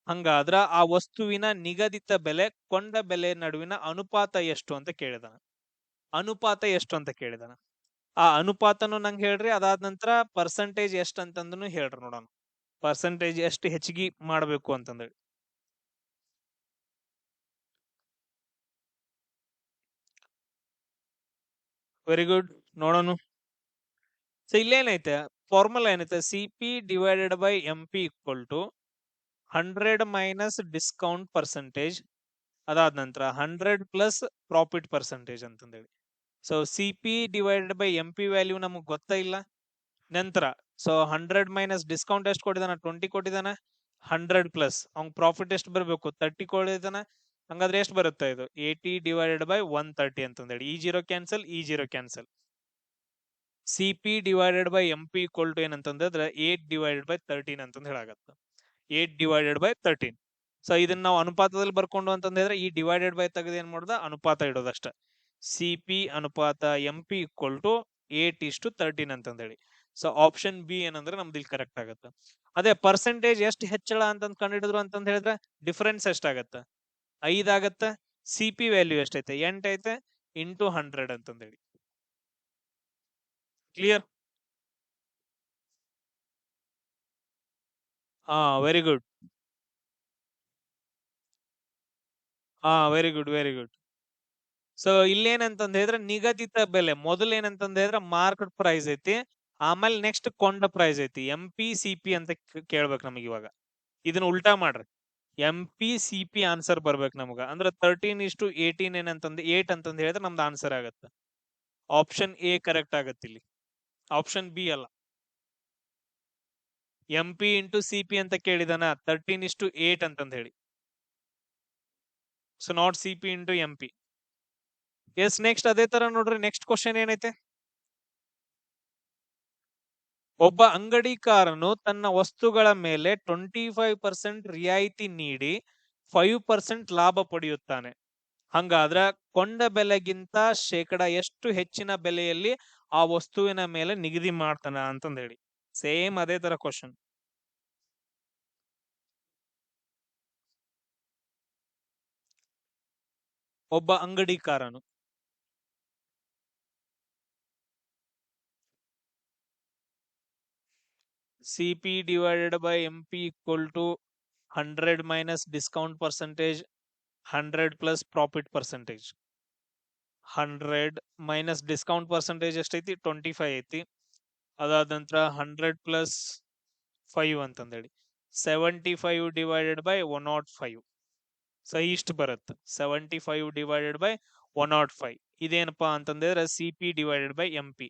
ಹಂಗಾದ್ರ ಆ ವಸ್ತುವಿನ ನಿಗದಿತ ಬೆಲೆ ಕೊಂಡ ಬೆಲೆ ನಡುವಿನ ಅನುಪಾತ ಎಷ್ಟು ಅಂತ ಕೇಳಿದಾನ. ಅನುಪಾತ ಎಷ್ಟು ಅಂತ ಕೇಳಿದಾನ. ಆ ಅನುಪಾತನು ನಂಗೆ ಹೇಳ್ರಿ. ಅದಾದ ನಂತರ ಪರ್ಸೆಂಟೇಜ್ ಎಷ್ಟು ಅಂತಂದನು ಹೇಳ್ರಿ, ನೋಡೋಣ ಪರ್ಸೆಂಟೇಜ್ ಎಷ್ಟು ಹೆಚ್ಚಿಗೆ ಮಾಡ್ಬೇಕು ಅಂತಂದೇಳಿ. ವೆರಿ ಗುಡ್, ನೋಡೋಣ. ಸೊ ಇಲ್ಲೇನೈತೆ ಫಾರ್ಮುಲಾ ಏನೈತೆ, CP divided by MP equal to 100 minus discount percentage, ಅದಾದ ನಂತರ 100 ಪ್ಲಸ್ ಪ್ರಾಫಿಟ್ ಪರ್ಸೆಂಟೇಜ್ ಅಂತಂದೇಳಿ. So CP divided by MP value ನಮಗ್ ಗೊತ್ತಾ ಇಲ್ಲ. ನಂತರ ಸೊ 100 ಮೈನಸ್ ಡಿಸ್ಕೌಂಟ್ ಎಷ್ಟು ಕೊಟ್ಟಿದಾನ, 20 ಕೊಟ್ಟಿದಾನ. 100 ಪ್ಲಸ್ ಅವ್ನ್ ಪ್ರಾಫಿಟ್ ಎಷ್ಟು ಬರಬೇಕು, 30 ಕೊಟ್ಟಿದಾನ. ಹಂಗಾದ್ರೆ ಎಷ್ಟು ಬರುತ್ತೆ ಇದು, 80 ಡಿವೈಡೆಡ್ ಬೈ 130 ಅಂತಂದೇಳಿ. ಈ 0 ಕ್ಯಾನ್ಸಲ್, ಈ 0 cancel. CP divided by MP equal to ಏನಂತಂದ್ರೆ 8 ಡಿವೈಡೆಡ್ ಬೈ 13 ಅಂತಂದ್ ಹೇಳಾಗತ್ತ. 8 ಡಿವೈಡೆಡ್ ಬೈ 13. ಸೊ ಇದನ್ನ ನಾವು ಅನುಪಾತದಲ್ಲಿ ಬರ್ಕೊಂಡು ಅಂತಂದ್ರೆ ಈ ಡಿವೈಡೆಡ್ ಬೈ ತೆಗೆದು ಏನ್ ಮಾಡೋದ, ಅನುಪಾತ ಇಡೋದಷ್ಟ. CP ಅನುಪಾತ MP ಈಕ್ವಲ್ ಟು 8:13 ಅಂತಂದೇಳಿ. ಸೊ ಆಪ್ಷನ್ ಬಿ ಏನಂದ್ರೆ ನಮ್ದು ಇಲ್ಲಿ ಕರೆಕ್ಟ್ ಆಗತ್ತ. ಅದೇ ಪರ್ಸೆಂಟೇಜ್ ಎಷ್ಟು ಹೆಚ್ಚಳ ಅಂತಂದ್ ಕಂಡಿಡಿದ್ರು ಅಂತಂದ್ ಹೇಳಿದ್ರೆ ಡಿಫರೆನ್ಸ್ ಎಷ್ಟಾಗತ್ತ, 5 ಆಗತ್ತ. CP ವ್ಯಾಲ್ಯೂ ಎಷ್ಟೈತೆ, 8 ಐತೆ. ಇಂಟು 100 ಅಂತಂದೇಳಿ. Clear? Very good. Very good, very good. So ಇಲ್ಲೇನಂತಂದ ಹೇಳಿದ್ರೆ ನಿಗದಿತ ಬೆಲೆ ಮೊದಲು ಏನಂತಂದ ಹೇಳಿದ್ರೆ ಮಾರ್ಕೆಟ್ ಪ್ರೈಸ್ ಐತಿ. ಆಮೇಲೆ ನೆಕ್ಸ್ಟ್ ಕೊಂಡ ಪ್ರೈಸ್ ಐತಿ. MP CP ಅಂತ ಕೇಳ್ಬೇಕು ನಮಗೆ ಇವಾಗ. ಇದನ್ನ ಉಲ್ಟಾ ಮಾಡ್ರಿ. MP CP ಆನ್ಸರ್ ಬರ್ಬೇಕು ನಮಗ. ಅಂದ್ರೆ 13:18 ಏನಂತಂದ್ 8 ಅಂತಂದ್ ಹೇಳಿದ್ರೆ ನಮ್ದು ಆನ್ಸರ್ ಆಗತ್ತೆ. ಆಪ್ಷನ್ ಎ ಕರೆಕ್ಟ್ ಆಗತ್ತೆ ಇಲ್ಲಿ, ಆಪ್ಷನ್ ಬಿ ಅಲ್ಲ. MP x CP ಅಂತ ಕೇಳಿದಾನ 13:8 ಅಂತಂದ್ ಹೇಳಿ. So not CP x MP. Yes, next ಅದೇ ತರ ನೋಡ್ರಿ. ನೆಕ್ಸ್ಟ್ ಕ್ವಶನ್ ಏನೈತೆ? ಒಬ್ಬ ಅಂಗಡಿಕಾರನು ತನ್ನ ವಸ್ತುಗಳ ಮೇಲೆ 25% ರಿಯಾಯಿತಿ ನೀಡಿ 5% ಲಾಭ ಪಡೆಯುತ್ತಾನೆ. ಹಂಗಾದ್ರ ಕೊಂಡ ಬೆಲೆಗಿಂತ ಶೇಕಡ ಎಷ್ಟು ಹೆಚ್ಚಿನ ಬೆಲೆಯಲ್ಲಿ ಆ ವಸ್ತುವಿನ ಮೇಲೆ ನಿಗದಿ ಮಾಡ್ತಾನ ಅಂತಂದ್ ಹೇಳಿ. ಸೇಮ್ ಅದೇ ತರ ಕ್ವಶನ್. ಒಬ್ಬ ಅಂಗಡಿಕಾರನು CP/MP = 100 minus discount percentage, 100 plus profit percentage. 100 minus discount percentage ಎಷ್ಟೈತಿ? 25 ಐತಿ. ಅದಾದ ನಂತರ 100 plus 5 ಅಂತಂದೇಳಿ 75 divided by 105. ಸೊ ಇಷ್ಟು ಬರುತ್ತೆ 75 divided by 105. ಇದೇನಪ್ಪಾ ಅಂತಂದ್ರೆ CP/MP.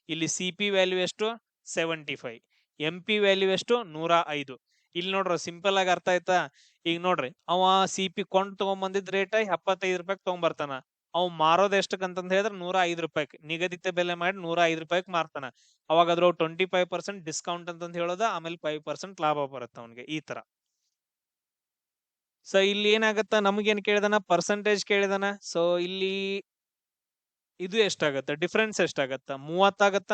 ಇಲ್ಲಿ CP ವ್ಯಾಲ್ಯೂ ಎಷ್ಟು? 75. MP ವ್ಯಾಲ್ಯೂ ಎಷ್ಟು? 105. ಇಲ್ಲಿ ನೋಡ್ರಿ ಸಿಂಪಲ್ ಆಗಿ ಅರ್ಥ ಆಯ್ತಾ? ಈಗ ನೋಡ್ರಿ, ಅವ CP ಕೊಂಡ್ ತಗೊಂಡ್ಬಂದಿದ್ ರೇಟ್ 75 ರೂಪಾಯಿ ತಗೊಂಡ್ಬರ್ತಾನ. ಅವ್ ಮಾರೋದ್ ಎಷ್ಟಕ್ಕಂತಂದ್ ಹೇಳಿದ್ರೆ 105 ರೂಪಾಯಿ ನಿಗದಿತ ಬೆಲೆ ಮಾಡಿ 105 ರೂಪಾಯಿಗೆ ಮಾರ್ತಾನ. ಅವಾಗ ಅದ್ರ 25% ಡಿಸ್ಕೌಂಟ್ ಅಂತಂದ್ ಹೇಳೋದ, ಆಮೇಲೆ 5% ಲಾಭ ಬರುತ್ತೆ ಅವನಿಗೆ. ಈ ತರ. ಸೊ ಇಲ್ಲಿ ಏನಾಗತ್ತ, ನಮಗೇನ್ ಕೇಳಿದಾನ? ಪರ್ಸೆಂಟೇಜ್ ಕೇಳಿದಾನ. ಸೊ ಇಲ್ಲಿ ಇದು ಎಷ್ಟಾಗತ್ತ? ಡಿಫ್ರೆನ್ಸ್ ಎಷ್ಟಾಗತ್ತ? 30 ಆಗತ್ತ.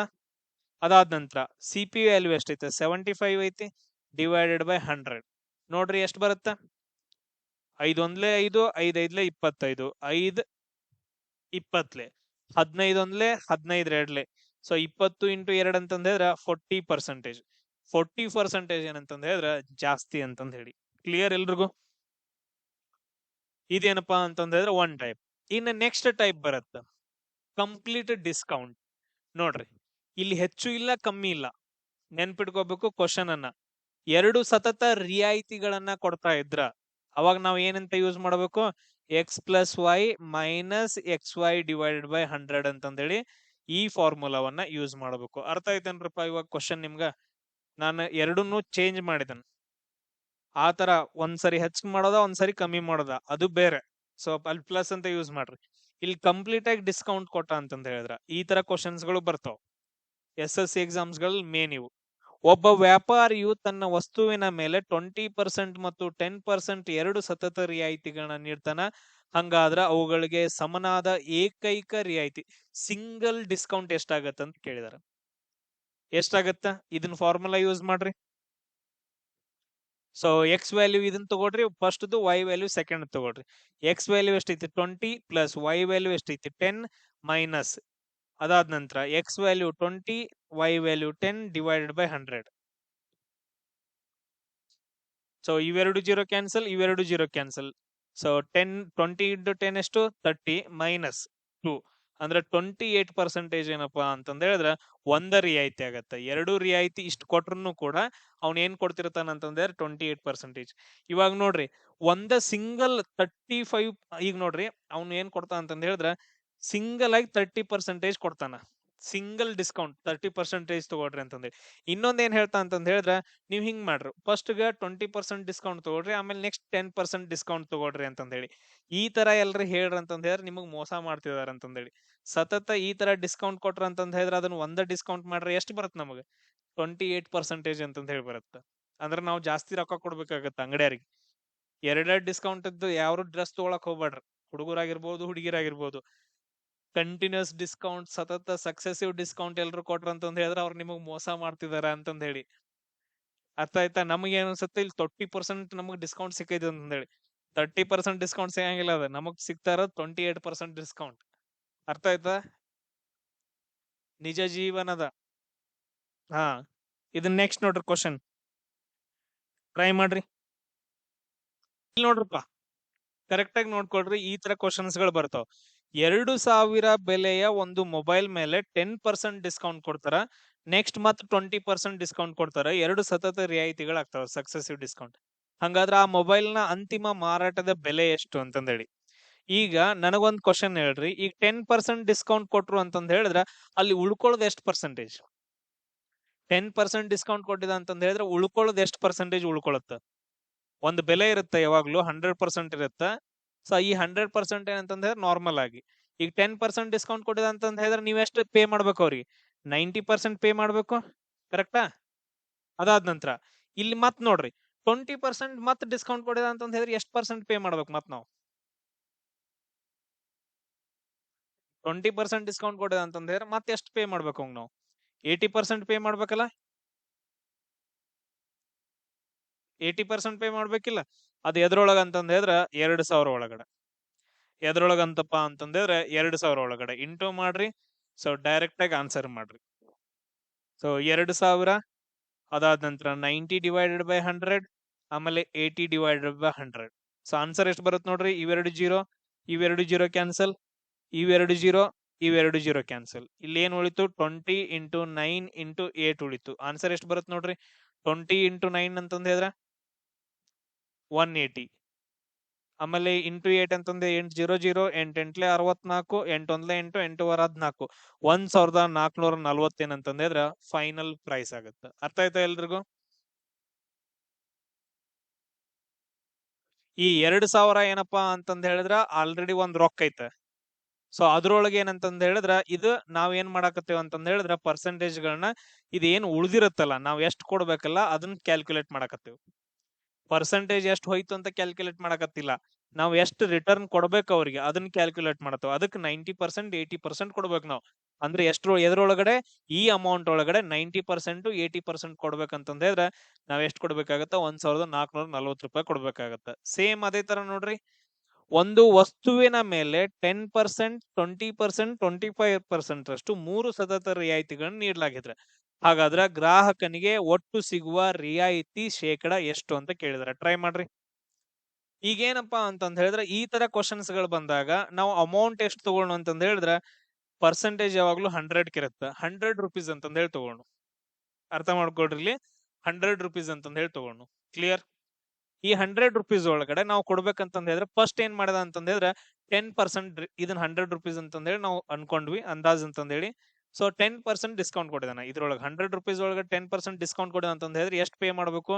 ಅದಾದ ನಂತರ CP ವ್ಯಾಲ್ಯೂ ಎಷ್ಟೈತೆ? 75 ಐತಿ. ಡಿವೈಡೆಡ್ ಬೈ 100 ನೋಡ್ರಿ ಎಷ್ಟು ಬರುತ್ತೆ? 5 ಒಂದ್ಲೆ 5, 5 ಐದ್ಲೆ 25, 5 20, 15 ಒಂದ್ಲೆ 15 ಎರಡ್ಲೆ. ಸೊ 20 into 2 ಅಂತಂದ್ ಹೇಳಿದ್ರ 40%. 40% ಏನಂತಂದ್ ಹೇಳಿದ್ರ ಜಾಸ್ತಿ ಅಂತಂದ್ ಹೇಳಿ. ಕ್ಲಿಯರ್ ಎಲ್ರಿಗೂ? ಇದೇನಪ್ಪಾ ಅಂತಂದ್ ಹೇಳಿದ್ರೆ ಒನ್ ಟೈಪ್. ಇನ್ನು ನೆಕ್ಸ್ಟ್ ಟೈಪ್ ಬರುತ್ತೆ ಕಂಪ್ಲೀಟ್ ಡಿಸ್ಕೌಂಟ್. ನೋಡ್ರಿ, ಇಲ್ಲಿ ಹೆಚ್ಚು ಇಲ್ಲ ಕಮ್ಮಿ ಇಲ್ಲ. ನೆನ್ಪಿಟ್ಕೋಬೇಕು ಕ್ವಶನ್ ಅನ್ನ. 2 ಸತತ ರಿಯಾಯಿತಿಗಳನ್ನ ಕೊಡ್ತಾ ಇದ್ರ ಅವಾಗ ನಾವ್ ಏನಂತ ಯೂಸ್ ಮಾಡ್ಬೇಕು? X plus Y minus XY divided by 100 ಅಂತಂದೇಳಿ ಈ ಫಾರ್ಮುಲಾವನ್ನ ಯೂಸ್ ಮಾಡ್ಬೇಕು. ಅರ್ಥ ಆಯ್ತೇನ್ರಪ್ಪ ಇವಾಗ ಕ್ವಶನ್ ನಿಮ್ಗ? ನಾನು ಎರಡನ್ನೂ ಚೇಂಜ್ ಮಾಡಿದನ್. ಆ ತರ ಒಂದ್ಸರಿ ಹೆಚ್ಚು ಮಾಡೋದ, ಒಂದ್ಸರಿ ಕಮ್ಮಿ ಮಾಡೋದ, ಅದು ಬೇರೆ. ಸೊ ಅಲ್ಲಿ ಪ್ಲಸ್ ಅಂತ ಯೂಸ್ ಮಾಡ್ರಿ. ಇಲ್ಲಿ ಕಂಪ್ಲೀಟ್ ಆಗಿ ಡಿಸ್ಕೌಂಟ್ ಕೊಟ್ಟ ಅಂತಂದ್ ಹೇಳಿದ್ರ ಈ ತರ ಕ್ವಶನ್ಸ್ ಗಳು ಬರ್ತಾವ SSC ಎಕ್ಸಾಮ್ಸ್ ಗಳು ಮೇನ್ ಇವು. ಒಬ್ಬ ವ್ಯಾಪಾರಿಯು ತನ್ನ ವಸ್ತುವಿನ ಮೇಲೆ 20% ಮತ್ತು 10% ಎರಡು ಸತತ ರಿಯಾಯಿತಿಗಳನ್ನ ನೀಡ್ತಾನ. ಹಂಗಾದ್ರ ಅವುಗಳಿಗೆ ಸಮನಾದ ಏಕೈಕ ರಿಯಾಯಿತಿ ಸಿಂಗಲ್ ಡಿಸ್ಕೌಂಟ್ ಎಷ್ಟಾಗತ್ತ ಅಂತ ಕೇಳಿದಾರೆ. ಎಷ್ಟಾಗತ್ತ? ಇದನ್ನ ಫಾರ್ಮುಲಾ ಯೂಸ್ ಮಾಡ್ರಿ. ಸೊ X ವ್ಯಾಲ್ಯೂ ಇದನ್ನ ತಗೊಳ್ರಿ ಫಸ್ಟ್, Y ವ್ಯಾಲ್ಯೂ ಸೆಕೆಂಡ್ ತಗೊಳ್ರಿ. X ವ್ಯಾಲ್ಯೂ ಎಷ್ಟೈತಿ? 20 ಪ್ಲಸ್ Y ವ್ಯಾಲ್ಯೂ ಎಷ್ಟೈತಿ? 10 ಮೈನಸ್ ಅದಾದ ನಂತರ X value 20, Y value 10 divided by 100. So ಇವೆರಡು ಜೀರೋ ಕ್ಯಾನ್ಸಲ್, ಇವೆರಡು ಜೀರೋ ಕ್ಯಾನ್ಸಲ್. ಸೊ 20 into 10 ಎಷ್ಟು? 30 ಮೈನಸ್ 2 ಅಂದ್ರೆ 28% ಏನಪ್ಪಾ ಅಂತಂದ ಹೇಳಿದ್ರೆ ಒಂದ ರಿಯಾಯಿತಿ ಆಗತ್ತೆ. ಎರಡು ರಿಯಾಯಿತಿ ಇಷ್ಟು ಕೊಟ್ರು ಕೂಡ ಅವ್ನ ಏನ್ ಕೊಡ್ತಿರ್ತಾನ ಅಂತಂದ್ರೆ 28%. ಇವಾಗ ನೋಡ್ರಿ, ಒಂದ ಸಿಂಗಲ್ 35, ಈಗ ನೋಡ್ರಿ ಅವ್ನು ಏನ್ ಕೊಡ್ತಾನ ಅಂತಂದ ಹೇಳಿದ್ರ ಸಿಂಗಲ್ ಆಗಿ 30% ಕೊಡ್ತಾನ. ಸಿಂಗಲ್ ಡಿಸ್ಕೌಂಟ್ 30% ತಗೊಳ್ರಿ ಅಂತಂದ್ರೆ. ಇನ್ನೊಂದ್ ಏನ್ ಹೇಳ್ತಾ ಅಂತಂದ್ ಹೇಳಿದ್ರ ನೀವ್ ಹಿಂಗ್ ಮಾಡ್ರಿ, ಫಸ್ಟ್ ಗ 20% ಡಿಸ್ಕೌಂಟ್ ತಗೊಳ್ರಿ, ಆಮೇಲೆ ನೆಕ್ಸ್ಟ್ 10% ಡಿಸ್ಕೌಂಟ್ ತಗೊಳ್ರಿ ಅಂತಂದ್ ಹೇಳಿ. ಈ ತರ ಎಲ್ರಿ ಹೇಳ್ರಿ ಅಂತಂದ್ ಹೇಳಿದ್ರೆ ನಿಮಗ್ ಮೋಸ ಮಾಡ್ತಿದಾರ ಅಂತಂದ್ ಹೇಳಿ. ಸತತ ಈ ತರ ಡಿಸ್ಕೌಂಟ್ ಕೊಟ್ರ ಅಂತಂದ್ ಹೇಳಿದ್ರೆ ಅದನ್ನ ಒಂದ ಡಿಸ್ಕೌಂಟ್ ಮಾಡ್ರಿ ಎಷ್ಟು ಬರುತ್ತೆ ನಮಗ? 28% ಅಂತಂದ್ ಹೇಳಿ ಬರುತ್ತೆ. ಅಂದ್ರೆ ನಾವು ಜಾಸ್ತಿ ರೊಕ್ಕ ಕೊಡ್ಬೇಕಾಗತ್ತ ಅಂಗಡಿಯರಿಗೆ. ಎರಡೆರಡು ಡಿಸ್ಕೌಂಟ್ ಇದ್ದು ಯಾರು ಡ್ರೆಸ್ ತಗೊಳಕ್ ಹೋಗ್ಬೇಡ್ರಿ, ಹುಡುಗರಾಗಿರ್ಬೋದು ಹುಡುಗಿರಾಗಿರ್ಬೋದು. ಕಂಟಿನ್ಯೂಸ್ ಡಿಸ್ಕೌಂಟ್, ಸತತ ಸಕ್ಸೆಸಿವ್ ಡಿಸ್ಕೌಂಟ್ ಎಲ್ರು ಕೊಟ್ರ ಅಂತಂದ್ ಹೇಳಿದ್ರೆ ಅವ್ರು ನಿಮಗ್ ಮೋಸ ಮಾಡ್ತಿದಾರ ಅಂತಂದ್ ಹೇಳಿ. ಅರ್ಥ ಆಯ್ತಾ? ನಮಗೆ ಏನ್ ಅನ್ಸುತ್ತೆ, ಇಲ್ಲಿ 30% ನಮಗ್ ಡಿಸ್ಕೌಂಟ್ ಸಿಕ್ಕೈತಿ ಅಂತ ಹೇಳಿ. 30% ಡಿಸ್ಕೌಂಟ್ ಸಿಗಂಗಿಲ್ಲ, ಅದ ನಮಗ್ ಸಿಗ್ತಾ ಇರೋದು 28% ಡಿಸ್ಕೌಂಟ್. ಅರ್ಥ ಆಯ್ತಾ? ನಿಜ ಜೀವನದ. ಹಾ, ಇದನ್ ನೆಕ್ಸ್ಟ್ ನೋಡ್ರಿ ಕ್ವಶನ್, ಟ್ರೈ ಮಾಡ್ರಿ. ಇಲ್ಲಿ ನೋಡ್ರಪ್ಪ, ಕರೆಕ್ಟ್ ಆಗಿ ನೋಡ್ಕೊಳ್ರಿ. ಈ ತರ ಕ್ವಶನ್ಸ್ ಗಳು ಬರ್ತಾವ. 2000 ಬೆಲೆಯ ಒಂದು ಮೊಬೈಲ್ ಮೇಲೆ 10% ಡಿಸ್ಕೌಂಟ್ ಕೊಡ್ತಾರ, ನೆಕ್ಸ್ಟ್ ಮತ್ತೆ 20% ಡಿಸ್ಕೌಂಟ್ ಕೊಡ್ತಾರ. ಎರಡು ಸತತ ರಿಯಾಯಿತಿಗಳಾಗ್ತಾವ, ಸಕ್ಸೆಸಿವ್ ಡಿಸ್ಕೌಂಟ್. ಹಂಗಾದ್ರೆ ಆ ಮೊಬೈಲ್ ನ ಅಂತಿಮ ಮಾರಾಟದ ಬೆಲೆ ಎಷ್ಟು ಅಂತಂದೇಳಿ. ಈಗ ನನಗೊಂದ್ ಕ್ವಶನ್ ಹೇಳ್ರಿ, ಈಗ 10% ಡಿಸ್ಕೌಂಟ್ ಕೊಟ್ರು ಅಂತಂದ್ ಹೇಳಿದ್ರ ಅಲ್ಲಿ ಉಳ್ಕೊಳ್ಳೋದು ಎಷ್ಟು ಪರ್ಸೆಂಟೇಜ್? 10% ಡಿಸ್ಕೌಂಟ್ ಕೊಟ್ಟಿದ ಅಂತಂದ್ ಹೇಳಿದ್ರೆ ಉಳ್ಕೊಳ್ಳೋದು ಎಷ್ಟು ಪರ್ಸೆಂಟೇಜ್ ಉಳ್ಕೊಳತ್ತ? ಒಂದು ಬೆಲೆ ಇರುತ್ತೆ, ಯಾವಾಗ್ಲೂ 100% ಇರುತ್ತೆ. ಸೊ ಈ 100% ಏನಂತಂದ್ರೆ ನಾರ್ಮಲ್ ಆಗಿ, ಈಗ 10% ಡಿಸ್ಕೌಂಟ್ ಕೊಟ್ಟಿದ ಅಂತಂದ್ ಹೇಳಿದ್ರೆ ನೀವ್ ಎಷ್ಟು ಪೇ ಮಾಡ್ಬೇಕು ಅವ್ರಿಗೆ? 90% ಪೇ ಮಾಡ್ಬೇಕು, ಕರೆಕ್ಟಾ? ಅದಾದ ನಂತರ ಇಲ್ಲಿ ಮತ್ ನೋಡ್ರಿ, 20% ಮತ್ ಡಿಸ್ಕೌಂಟ್ ಕೊಟ್ಟಿದ ಅಂತಂದ್ ಹೇಳಿದ್ರೆ ಎಷ್ಟು ಪರ್ಸೆಂಟ್ ಪೇ ಮಾಡ್ಬೇಕು ಮತ್ ನಾವು? 20% ಡಿಸ್ಕೌಂಟ್ ಕೊಟ್ಟಿದ ಅಂತಂದ್ ಹೇಳಿದ್ರೆ ಮತ್ತೆ ಎಷ್ಟು ಪೇ ಮಾಡ್ಬೇಕು ಅವಂಗ್ ನಾವು? 80% ಪೇ ಮಾಡ್ಬೇಕಲ್ಲ? 80% ಪೇ ಮಾಡ್ಬೇಕಿಲ್ಲ? ಅದು ಎದ್ರೊಳಗ ಅಂತಂದ್ ಹೇಳಿದ್ರೆ 2000 ಒಳಗಡೆ. ಎದ್ರೊಳಗಂತಪ್ಪ ಅಂತಂದ್ರೆ 2000 ಒಳಗಡೆ ಇಂಟು ಮಾಡ್ರಿ. ಸೊ ಡೈರೆಕ್ಟ್ ಆಗಿ ಆನ್ಸರ್ ಮಾಡ್ರಿ. ಸೊ 2000, ಅದಾದ ನಂತರ 90 ಡಿವೈಡೆಡ್ ಬೈ 100, ಆಮೇಲೆ 80 ಡಿವೈಡೆಡ್ ಬೈ 100. ಸೊ ಆನ್ಸರ್ ಎಷ್ಟು ಬರುತ್ತೆ ನೋಡ್ರಿ? ಇವೆರಡು ಜೀರೋ ಕ್ಯಾನ್ಸಲ್, ಇವೆರಡು ಜೀರೋ ಕ್ಯಾನ್ಸಲ್. ಇಲ್ಲಿ ಏನ್ ಉಳಿತು? 20 ಇಂಟು 9 ಇಂಟು 8 ಉಳಿತು. ಆನ್ಸರ್ ಎಷ್ಟು ಬರುತ್ತೆ ನೋಡ್ರಿ? 20 ಇಂಟು 9 ಅಂತಂದ್ ಹೇಳಿದ್ರೆ 180. ಆಮೇಲೆ ಇಂಟು 8 ಅಂತಂದ್ರೆ 800, 8 ಎಂಟ್ಲೆ 64, 8 ಒಂದ್ಲೆ 8, 8 वर 14, 1440 ಏನಂತಂದ್ರೆ ಫೈನಲ್ ಪ್ರೈಸ್ ಆಗುತ್ತೆ. ಅರ್ಥ ಆಯ್ತಾ ಎಲ್ರಿಗೂ? ಈ 2000 ಏನಪ್ಪಾ ಅಂತಂದ್ ಹೇಳಿದ್ರ ಆಲ್ರೆಡಿ ಒಂದ್ ರೊಕ್ಕ ಐತೆ. ಸೊ ಅದ್ರೊಳಗೆ ಏನಂತಂದ್ ಹೇಳಿದ್ರ ಇದು ನಾವ್ ಏನ್ ಮಾಡಾಕತ್ತೇವ್ ಅಂತಂದ್ ಹೇಳಿದ್ರ ಪರ್ಸೆಂಟೇಜ್ ಗಳನ್ನ ಇದು ಏನ್ ಉಳ್ದಿರತ್ತಲ್ಲ, ನಾವ್ ಎಷ್ಟ್ ಕೊಡ್ಬೇಕಲ್ಲ ಅದನ್ನ ಕ್ಯಾಲ್ಕುಲೇಟ್ ಮಾಡಾಕತ್ತೇವ್. ಪರ್ಸೆಂಟೇಜ್ ಎಷ್ಟು ಹೋಯ್ತು ಅಂತ ಕ್ಯಾಲ್ಕುಲೇಟ್ ಮಾಡಕತ್ತಿಲ್ಲ, ನಾವು ಎಷ್ಟು ರಿಟರ್ನ್ ಕೊಡ್ಬೇಕು ಅವ್ರಿಗೆ ಅದನ್ನ ಕ್ಯಾಲ್ಕುಲೇಟ್ ಮಾಡತ್ತೇವೆ. ಅದಕ್ಕೆ 90%, 80% ಕೊಡ್ಬೇಕು ನಾವು. ಅಂದ್ರೆ ಎದ್ರೊಳಗಡೆ ಈ ಅಮೌಂಟ್ ಒಳಗಡೆ 90%, 80% ಕೊಡ್ಬೇಕಂತಂದ್ ಹೇಳಿದ್ರೆ ನಾವ್ ಎಷ್ಟು ಕೊಡ್ಬೇಕಾಗತ್ತ? 1440 ರೂಪಾಯಿ ಕೊಡ್ಬೇಕಾಗತ್ತ. ಸೇಮ್ ಅದೇ ತರ ನೋಡ್ರಿ, ಒಂದು ವಸ್ತುವಿನ ಮೇಲೆ 10%, 20%, 25% ಅಷ್ಟು 3 ಸತತ ರಿಯಾಯಿತಿಗಳನ್ನು ನೀಡಲಾಗಿದೆ. ಹಾಗಾದ್ರೆ ಗ್ರಾಹಕನಿಗೆ ಒಟ್ಟು ಸಿಗುವ ರಿಯಾಯಿತಿ ಶೇಕಡ ಎಷ್ಟು ಅಂತ ಕೇಳಿದಾರೆ. ಟ್ರೈ ಮಾಡ್ರಿ. ಈಗೇನಪ್ಪಾ ಅಂತಂದ್ ಹೇಳಿದ್ರೆ ಈ ತರ ಕ್ವಶನ್ಸ್ ಗಳು ಬಂದಾಗ ನಾವು ಅಮೌಂಟ್ ಎಷ್ಟು ತಗೊಳ್ಳೋಣ ಅಂತಂದ್ ಹೇಳಿದ್ರೆ ಪರ್ಸೆಂಟೇಜ್ ಯಾವಾಗ್ಲೂ 100 ಇರುತ್ತೆ. 100 ರುಪೀಸ್ ಅಂತಂದ್ ಹೇಳಿ ತಗೊಂಡು, ಅರ್ಥ ಮಾಡ್ಕೊಳ್ರಿ, ಇಲ್ಲಿ 100 ರುಪೀಸ್ ಅಂತಂದ್ ಹೇಳಿ ತಗೊಂಡು. ಕ್ಲಿಯರ್? ಈ 100 ರುಪೀಸ್ ಒಳಗಡೆ ನಾವು ಕೊಡ್ಬೇಕಂತಂದ್ ಹೇಳಿದ್ರೆ ಫಸ್ಟ್ ಏನ್ ಮಾಡದ ಅಂತಂದ್ ಹೇಳಿದ್ರೆ 10% ಇದನ್ನ 100 ರುಪೀಸ್ ಅಂತಂದ್ ಹೇಳಿ ನಾವು ಅನ್ಕೊಂಡ್ವಿ, ಅಂದಾಜ್ ಅಂತಂದ್ ಹೇಳಿ. ಸೊ 10% ಡಿಸ್ಕೌಂಟ್ ಕೊಟ್ಟಿದಾನ ಇದ್ರೊಳಗೆ. 100 ರುಪೀಸ್ ಒಳಗೆ 10% ಡಿಸ್ಕೌಂಟ್ ಕೊಟ್ಟಿದ ಅಂತಂದ್ ಹೇಳಿದ್ರೆ ಎಷ್ಟು ಪೇ ಮಾಡ್ಬೇಕು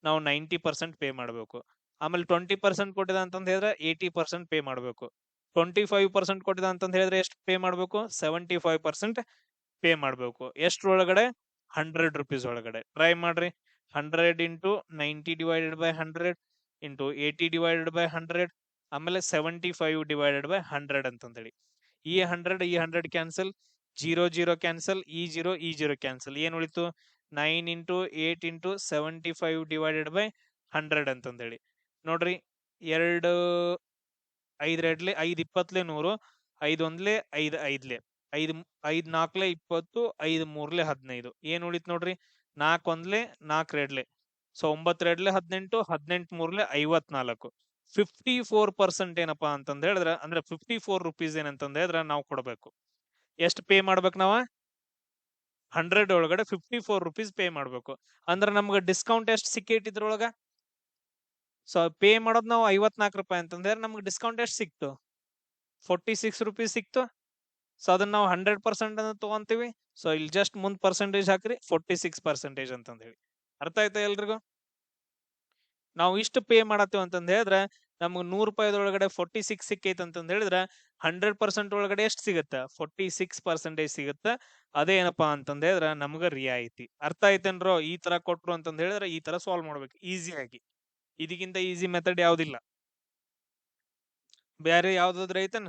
ನಾವು? 90% ಪೇ ಮಾಡ್ಬೇಕು. ಆಮೇಲೆ 20% ಕೊಟ್ಟಿದ ಅಂತಂದ್ ಹೇಳಿದ್ರೆ 80% ಪೇ ಮಾಡ್ಬೇಕು. 25% ಕೊಟ್ಟಿದ ಅಂತಂದ್ ಹೇಳಿದ್ರೆ ಎಷ್ಟು ಪೇ ಮಾಡ್ಬೇಕು? 75% ಪೇ ಮಾಡ್ಬೇಕು. ಎಷ್ಟ್ರೊಳಗಡೆ? 100 ರುಪೀಸ್ ಒಳಗಡೆ. ಟ್ರೈ ಮಾಡ್ರಿ. 100 into 90 divided by 100 into 80 divided by 100, ಆಮೇಲೆ 75 ಡಿವೈಡೆಡ್ ಬೈ 100 ಅಂತಂದೇಳಿ. ಈ 100 ಕ್ಯಾನ್ಸಲ್, 0 ಕ್ಯಾನ್ಸಲ್, ಈ ಜೀರೋ ಕ್ಯಾನ್ಸಲ್. ಏನ್ ಉಳಿತು? 9 ಇಂಟು 8 ಇಂಟು 75 ಡಿವೈಡೆಡ್ ಬೈ 100 ಅಂತಂದೇಳಿ. ನೋಡ್ರಿ, 2 5 2 5 20 100, 5 1 5 5 5 5 4 20, 5 3 15. ಏನ್ ಉಳಿತ್ ನೋಡ್ರಿ? 4 1 4 2. ಸೊ 9 2 18, 18 3 54. 54% ಏನಪ್ಪಾ ಅಂತಂದ್ ಹೇಳಿದ್ರ ಅಂದ್ರೆ 54 ರುಪೀಸ್ ಏನಂತಂದ್ ಹೇಳಿದ್ರ ನಾವು ಕೊಡ್ಬೇಕು. ಎಷ್ಟು ಪೇ ಮಾಡ್ಬೇಕು ನಾವ? 100 ಒಳಗಡೆ 54 ರುಪೀಸ್ ಪೇ ಮಾಡ್ಬೇಕು. ಅಂದ್ರೆ ನಮ್ಗೆ ಡಿಸ್ಕೌಂಟ್ ಎಷ್ಟು ಸಿಕ್ಕೈತಿ ಇದ್ರೊಳಗ? ಸೊ ಪೇ ಮಾಡೋದು ನಾವು 54 ರೂಪಾಯಿ ಅಂತಂದ್ರೆ ನಮ್ಗೆ ಡಿಸ್ಕೌಂಟ್ ಎಷ್ಟು ಸಿಕ್ತು? 46 ರುಪೀಸ್ ಸಿಕ್ತು. ಸೊ ಅದನ್ನ ನಾವು 100% ಅಂತ ತಗೊಂತೀವಿ. ಸೊ ಇಲ್ಲಿ ಜಸ್ಟ್ ಮುಂದ್ ಪರ್ಸೆಂಟೇಜ್ ಹಾಕ್ರಿ, 46% ಅಂತಂದ್ ಹೇಳಿ. ಅರ್ಥ ಆಯ್ತಾ ಎಲ್ರಿಗೂ? ನಾವು ಇಷ್ಟು ಪೇ ಮಾಡತ್ತೇವ್ ಅಂತಂದ್ ಹೇಳಿದ್ರೆ ನಮ್ಗೆ 100 ರೂಪಾಯಿದೊಳಗಡೆ 46 ಸಿಕ್ಕೈತೆ ಅಂತಂದ್ ಹೇಳಿದ್ರೆ 100% ಒಳಗಡೆ ಎಷ್ಟು ಸಿಗುತ್ತೆ? 46% ಸಿಗುತ್ತೆ. ಅದೇ ಏನಪ್ಪಾ ಅಂತಂದ್ ಹೇಳಿದ್ರೆ ನಮ್ಗ ರಿಯಾಯಿತಿ. ಅರ್ಥ ಆಯ್ತೇನ್ರೋ? ಈ ತರ ಕೊಟ್ರು ಅಂತಂದ್ ಹೇಳಿದ್ರೆ ಈ ತರ ಸಾಲ್ವ್ ಮಾಡ್ಬೇಕು ಈಸಿಯಾಗಿ. ಇದಕ್ಕಿಂತ ಈಸಿ ಮೆಥಡ್ ಯಾವ್ದಿಲ್ಲ. ಬೇರೆ ಯಾವ್ದಾದ್ರು ಐತೇನ?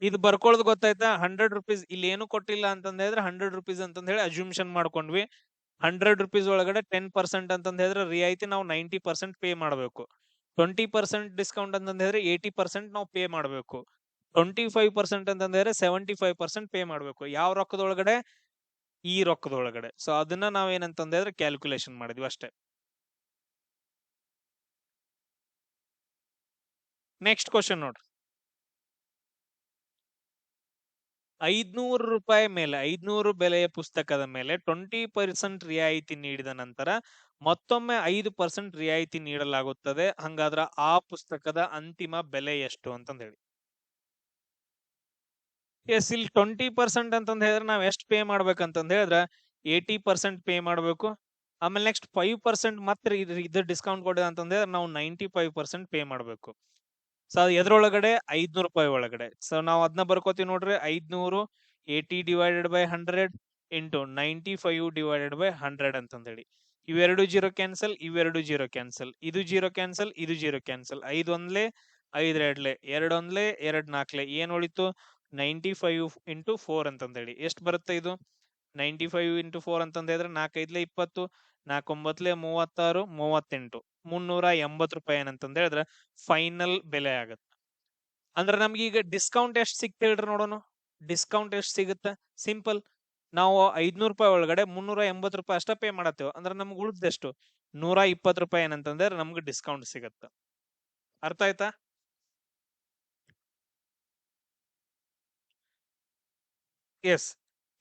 ಇದು ಬರ್ಕೊಳ್ಳೋದು ಗೊತ್ತಾಯ್ತಾ? 100 ರುಪೀಸ್ ಇಲ್ಲಿ ಏನು ಕೊಟ್ಟಿಲ್ಲ ಅಂತಂದ್ ಹೇಳಿದ್ರೆ 100 ರುಪೀಸ್ ಅಂತಂದ್ ಹೇಳಿ ಅಸ್ಯೂಮ್ಷನ್ ಮಾಡ್ಕೊಂಡ್ವಿ. 100 ರುಪೀಸ್ ಒಳಗಡೆ 10% ಅಂತಂದ್ ಹೇಳಿದ್ರೆ ರಿಯಾಯಿತಿ ನಾವು 90% ಪೇ ಮಾಡ್ಬೇಕು. 20% ಡಿಸ್ಕೌಂಟ್ ಅಂತಂದ್ ಹೇಳಿದ್ರೆ 80% ನಾವು ಪೇ ಮಾಡ್ಬೇಕು. 25% ಅಂತಂದ್ ಹೇಳಿದ್ರೆ 75% ಪೇ ಮಾಡ್ಬೇಕು. ಯಾವ ರೊಕ್ಕದೊಳಗಡೆ? ಈ ರೊಕ್ಕದೊಳಗಡೆ. ಸೊ ಅದನ್ನ ನಾವ್ ಏನಂತಂದ್ ಹೇಳಿದ್ರೆ ಕ್ಯಾಲ್ಕುಲೇಷನ್ ಮಾಡಿದ್ವಿ ಅಷ್ಟೇ. ನೆಕ್ಸ್ಟ್ ಕ್ವಶನ್ ನೋಡ್ರಿ. 500 ರೂಪಾಯಿ ಮೇಲೆ 500 ಬೆಲೆಯ ಪುಸ್ತಕದ ಮೇಲೆ 20% ರಿಯಾಯಿತಿ ನೀಡಿದ ನಂತರ ಮತ್ತೊಮ್ಮೆ 5% ರಿಯಾಯಿತಿ ನೀಡಲಾಗುತ್ತದೆ. ಹಂಗಾದ್ರ ಆ ಪುಸ್ತಕದ ಅಂತಿಮ ಬೆಲೆ ಎಷ್ಟು ಅಂತಂದ್ ಹೇಳಿ. ಎಸ್, ಇಲ್ಲಿ 20% ಅಂತಂದ್ ಹೇಳಿದ್ರೆ ನಾವ್ ಎಷ್ಟು ಪೇ ಮಾಡ್ಬೇಕಂತಂದ್ ಹೇಳಿದ್ರೆ 80% ಪೇ ಮಾಡ್ಬೇಕು. ಆಮೇಲೆ ನೆಕ್ಸ್ಟ್ 5% ಮತ್ತೆ ಇದು ಡಿಸ್ಕೌಂಟ್ ಕೊಟ್ಟಿದೆ ಅಂತಂದ್ರೆ ನಾವು 95% ಪೇ ಮಾಡ್ಬೇಕು. ಸೊ ಅದು ಎದ್ರೊಳಗಡೆ 500 ರೂಪಾಯಿ ಒಳಗಡೆ. ಸೊ ನಾವು ಅದನ್ನ ಬರ್ಕೋತೀವಿ ನೋಡ್ರಿ, 500 80 divided by 100 into 95 divided by 100 ಅಂತಂದ್ ಹೇಳಿ. ಇವೆರಡು ಜೀರೋ ಕ್ಯಾನ್ಸಲ್, ಇವೆರಡು ಜೀರೋ ಕ್ಯಾನ್ಸಲ್, ಇದು ಜೀರೋ ಕ್ಯಾನ್ಸಲ್, ಇದು ಜೀರೋ ಕ್ಯಾನ್ಸಲ್. 5 ಒಂದ್ಲೆ 5 ಎರಡ್ಲೆ, 2 ಒಂದ್ಲೆ 2 ನಾಲ್ಕಲೆ, ಏನ್ ಉಳಿತು 95 ಇಂಟು 4 ಅಂತಂದ್ ಹೇಳಿ. ಎಷ್ಟು ಬರುತ್ತೆ ಇದು 95 ಇಂಟು 4 ಅಂತಂದ್ ಹೇಳಿದ್ರೆ 4 5ಲೆ 20, 4 9ಲೆ 36, 38, 380 ರೂಪಾಯಿ ಏನಂತಂದ್ ಹೇಳಿದ್ರೆ ಫೈನಲ್ ಬೆಲೆ ಆಗತ್ತೆ. ಅಂದ್ರೆ ನಮ್ಗೆ ಈಗ ಡಿಸ್ಕೌಂಟ್ ಎಷ್ಟು ಸಿಕ್ತ ಹೇಳ್ರಿ ನೋಡೋಣ. ಡಿಸ್ಕೌಂಟ್ ಎಷ್ಟು ಸಿಗುತ್ತೆ? ಸಿಂಪಲ್, ನಾವು 500 ರೂಪಾಯಿ ಒಳಗಡೆ 380 ರೂಪಾಯಿ ಅಷ್ಟ ಪೇ ಮಾಡತ್ತೇವೆ. ಅಂದ್ರೆ ನಮ್ಗೆ ಉಳಿದೆಷ್ಟು 120 ರೂಪಾಯಿ ಏನಂತಂದ್ರೆ ನಮ್ಗೆ ಡಿಸ್ಕೌಂಟ್ ಸಿಗತ್ತ. ಅರ್ಥ ಆಯ್ತಾ? ಎಸ್,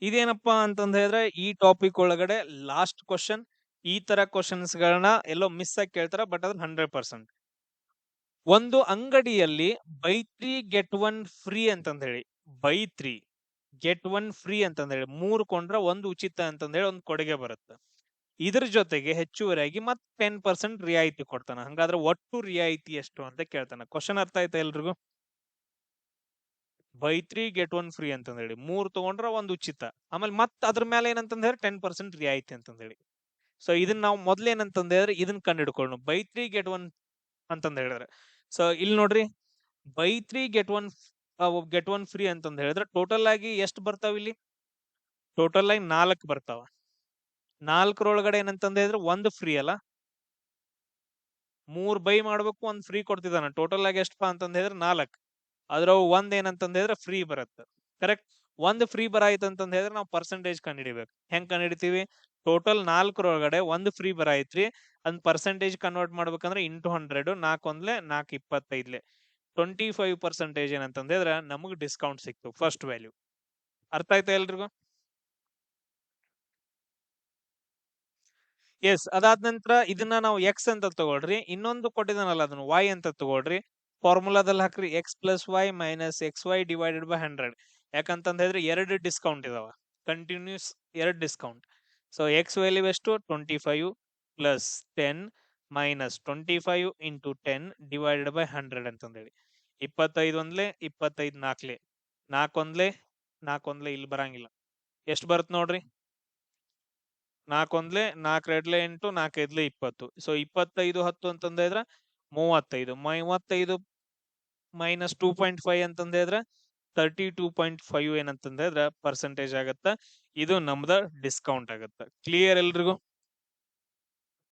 ಇದೇನಪ್ಪಾ ಅಂತಂದ ಹೇಳಿದ್ರೆ ಈ ಟಾಪಿಕ್ ಒಳಗಡೆ ಲಾಸ್ಟ್ ಕ್ವಶನ್. ಈ ತರ ಕ್ವಶನ್ಸ್ ಗಳನ್ನ ಎಲ್ಲೋ ಮಿಸ್ ಆಗಿ ಕೇಳ್ತಾರ, ಬಟ್ ಅದ್ರ 100%. ಒಂದು ಅಂಗಡಿಯಲ್ಲಿ ಬೈ 3 ಗೆಟ್ 1 ಫ್ರೀ ಅಂತಂದ ಹೇಳಿ, ಬೈ 3 ಗೆಟ್ 1 ಫ್ರೀ ಅಂತಂದ ಹೇಳಿ 3 ಕೊಂಡ್ರೆ 1 ಉಚಿತ ಅಂತಂದ ಹೇಳಿ ಒಂದು ಕೊಡುಗೆ ಬರುತ್ತೆ. ಇದ್ರ ಜೊತೆಗೆ ಹೆಚ್ಚುವರಿಯಾಗಿ ಮತ್ತೆ 10% ರಿಯಾಯಿತಿ ಕೊಡ್ತಾನ. ಹಂಗಾದ್ರೆ ಒಟ್ಟು ರಿಯಾಯಿತಿ ಎಷ್ಟು ಅಂತ ಕೇಳ್ತಾನ. ಕ್ವಶನ್ ಅರ್ಥ ಆಯ್ತಾ ಎಲ್ರಿಗೂ? ಬೈ 3 ಗೆಟ್ 1 ಫ್ರೀ ಅಂತಂದ ಹೇಳಿ 3 ತಗೊಂಡ್ರ 1 ಉಚಿತ, ಆಮೇಲೆ ಮತ್ತೆ ಅದ್ರ ಮೇಲೆ ಏನಂತಂದ ಹೇಳಿ 10% ರಿಯಾಯಿತಿ ಅಂತಂದ ಹೇಳಿ. ಸೊ ಇದನ್ನ ನಾವು ಮೊದ್ಲೇನಂತಂದ ಹೇಳಿದ್ರೆ ಇದನ್ನ ಕಂಡು ಹಿಡ್ಕೊಳ್ಳೋಣ. ಬೈ 3 ಗೆಟ್ 1 ಅಂತಂದ ಹೇಳಿದ್ರೆ, ಸೊ ಇಲ್ಲಿ ನೋಡ್ರಿ, ಬೈ 3 ಗೆಟ್ 1 ಫ್ರೀ ಅಂತಂದ ಹೇಳಿದ್ರೆ ಟೋಟಲ್ ಆಗಿ ಎಷ್ಟು ಬರ್ತಾವ ಇಲ್ಲಿ? ಟೋಟಲ್ ಆಗಿ 4 ಬರ್ತಾವ. 4ರೊಳಗಡೆ ಏನಂತಂದ ಹೇಳಿದ್ರೆ 1 ಫ್ರೀ ಅಲ್ಲ, 3 ಬೈ ಮಾಡ್ಬೇಕು, 1 ಫ್ರೀ ಕೊಡ್ತಿದ್ದಾನ. ಟೋಟಲ್ ಆಗಿ ಎಷ್ಟಪ್ಪ ಅಂತಂದ ಹೇಳಿದ್ರೆ 4. ಅದ್ರ 1 ಏನಂತಂದ ಹೇಳಿದ್ರೆ ಫ್ರೀ ಬರುತ್ತೆ. ಕರೆಕ್ಟ್. 1 ಫ್ರೀ ಬರಾಯ್ತು ಅಂತಂದ ಹೇಳಿದ್ರೆ ನಾವು ಪರ್ಸೆಂಟೇಜ್ ಕಂಡಿಡಿಬೇಕು. ಹೆಂಗ್ ಕಂಡಿಡಿತೀವಿ? ಟೋಟಲ್ 4ರೊಳಗಡೆ 1 ಫ್ರೀ ಬರಾಯ್ತ್ರಿ, ಅದ್ ಪರ್ಸೆಂಟೇಜ್ ಕನ್ವರ್ಟ್ ಮಾಡ್ಬೇಕಂದ್ರೆ ಇಂಟು 100, 4 ಒಂದ್ಲೆ 4 25ಲೆ 25% ಏನಂತಂದ ಹೇಳಿದ್ರೆ ನಮಗ್ ಡಿಸ್ಕೌಂಟ್ ಸಿಕ್ತು, ಫಸ್ಟ್ ವ್ಯಾಲ್ಯೂ. ಅರ್ಥ ಆಯ್ತಾ ಎಲ್ರಿಗೂ? ಎಸ್, ಅದಾದ ನಂತರ ಇದನ್ನ ನಾವು ಎಕ್ಸ್ ಅಂತ ತಗೊಳ್ರಿ, ಇನ್ನೊಂದು ಕೊಟ್ಟಿದ್ದಾನಲ್ಲ ಅದನ್ನ ವೈ ಅಂತ ತಗೊಳ್ರಿ. ಫಾರ್ಮುಲಾದಲ್ಲಿ ಹಾಕ್ರಿ x plus y minus x Y divided by 100. ಯಾಕಂತಂದ ಹೇಳಿದ್ರೆ ಎರಡು ಡಿಸ್ಕೌಂಟ್ ಇದಾವ, ಕಂಟಿನ್ಯೂಸ್ ಎರಡು ಡಿಸ್ಕೌಂಟ್. ಸೊ ಎಕ್ಸ್ ವ್ಯಾಲ್ಯೂ ಎಷ್ಟು 25 plus 10 minus 25 into 10 divided by 100 ಅಂತಂದ ಹೇಳಿ. 25 ಒಂದ್ಲೆ 25 ನಾಲ್ಕಲೆ, 4 ಒಂದ್ಲೆ 4 ಒಂದ್ಲೆ ಇಲ್ಲಿ ಬರಂಗಿಲ್ಲ. ಎಷ್ಟು ಬರುತ್ತೆ ನೋಡ್ರಿ, 4 ಒಂದ್ಲೆ 4 ಎರಡ್ಲೆ 8, 4 ಐದ್ಲೆ 20. ಸೊ 25 10 ಅಂತಂದ ಹೇಳಿದ್ರೆ 35. 35 ಮೈನಸ್ 2.5 ಅಂತಂದ ಹೇಳಿದ್ರೆ 32.5 ಏನಂತಂದ ಹೇಳಿದ್ರೆ ಪರ್ಸೆಂಟೇಜ್ ಆಗತ್ತ. ಇದು ನಮ್ದ ಡಿಸ್ಕೌಂಟ್ ಆಗತ್ತ. ಕ್ಲಿಯರ್ ಎಲ್ರಿಗೂ?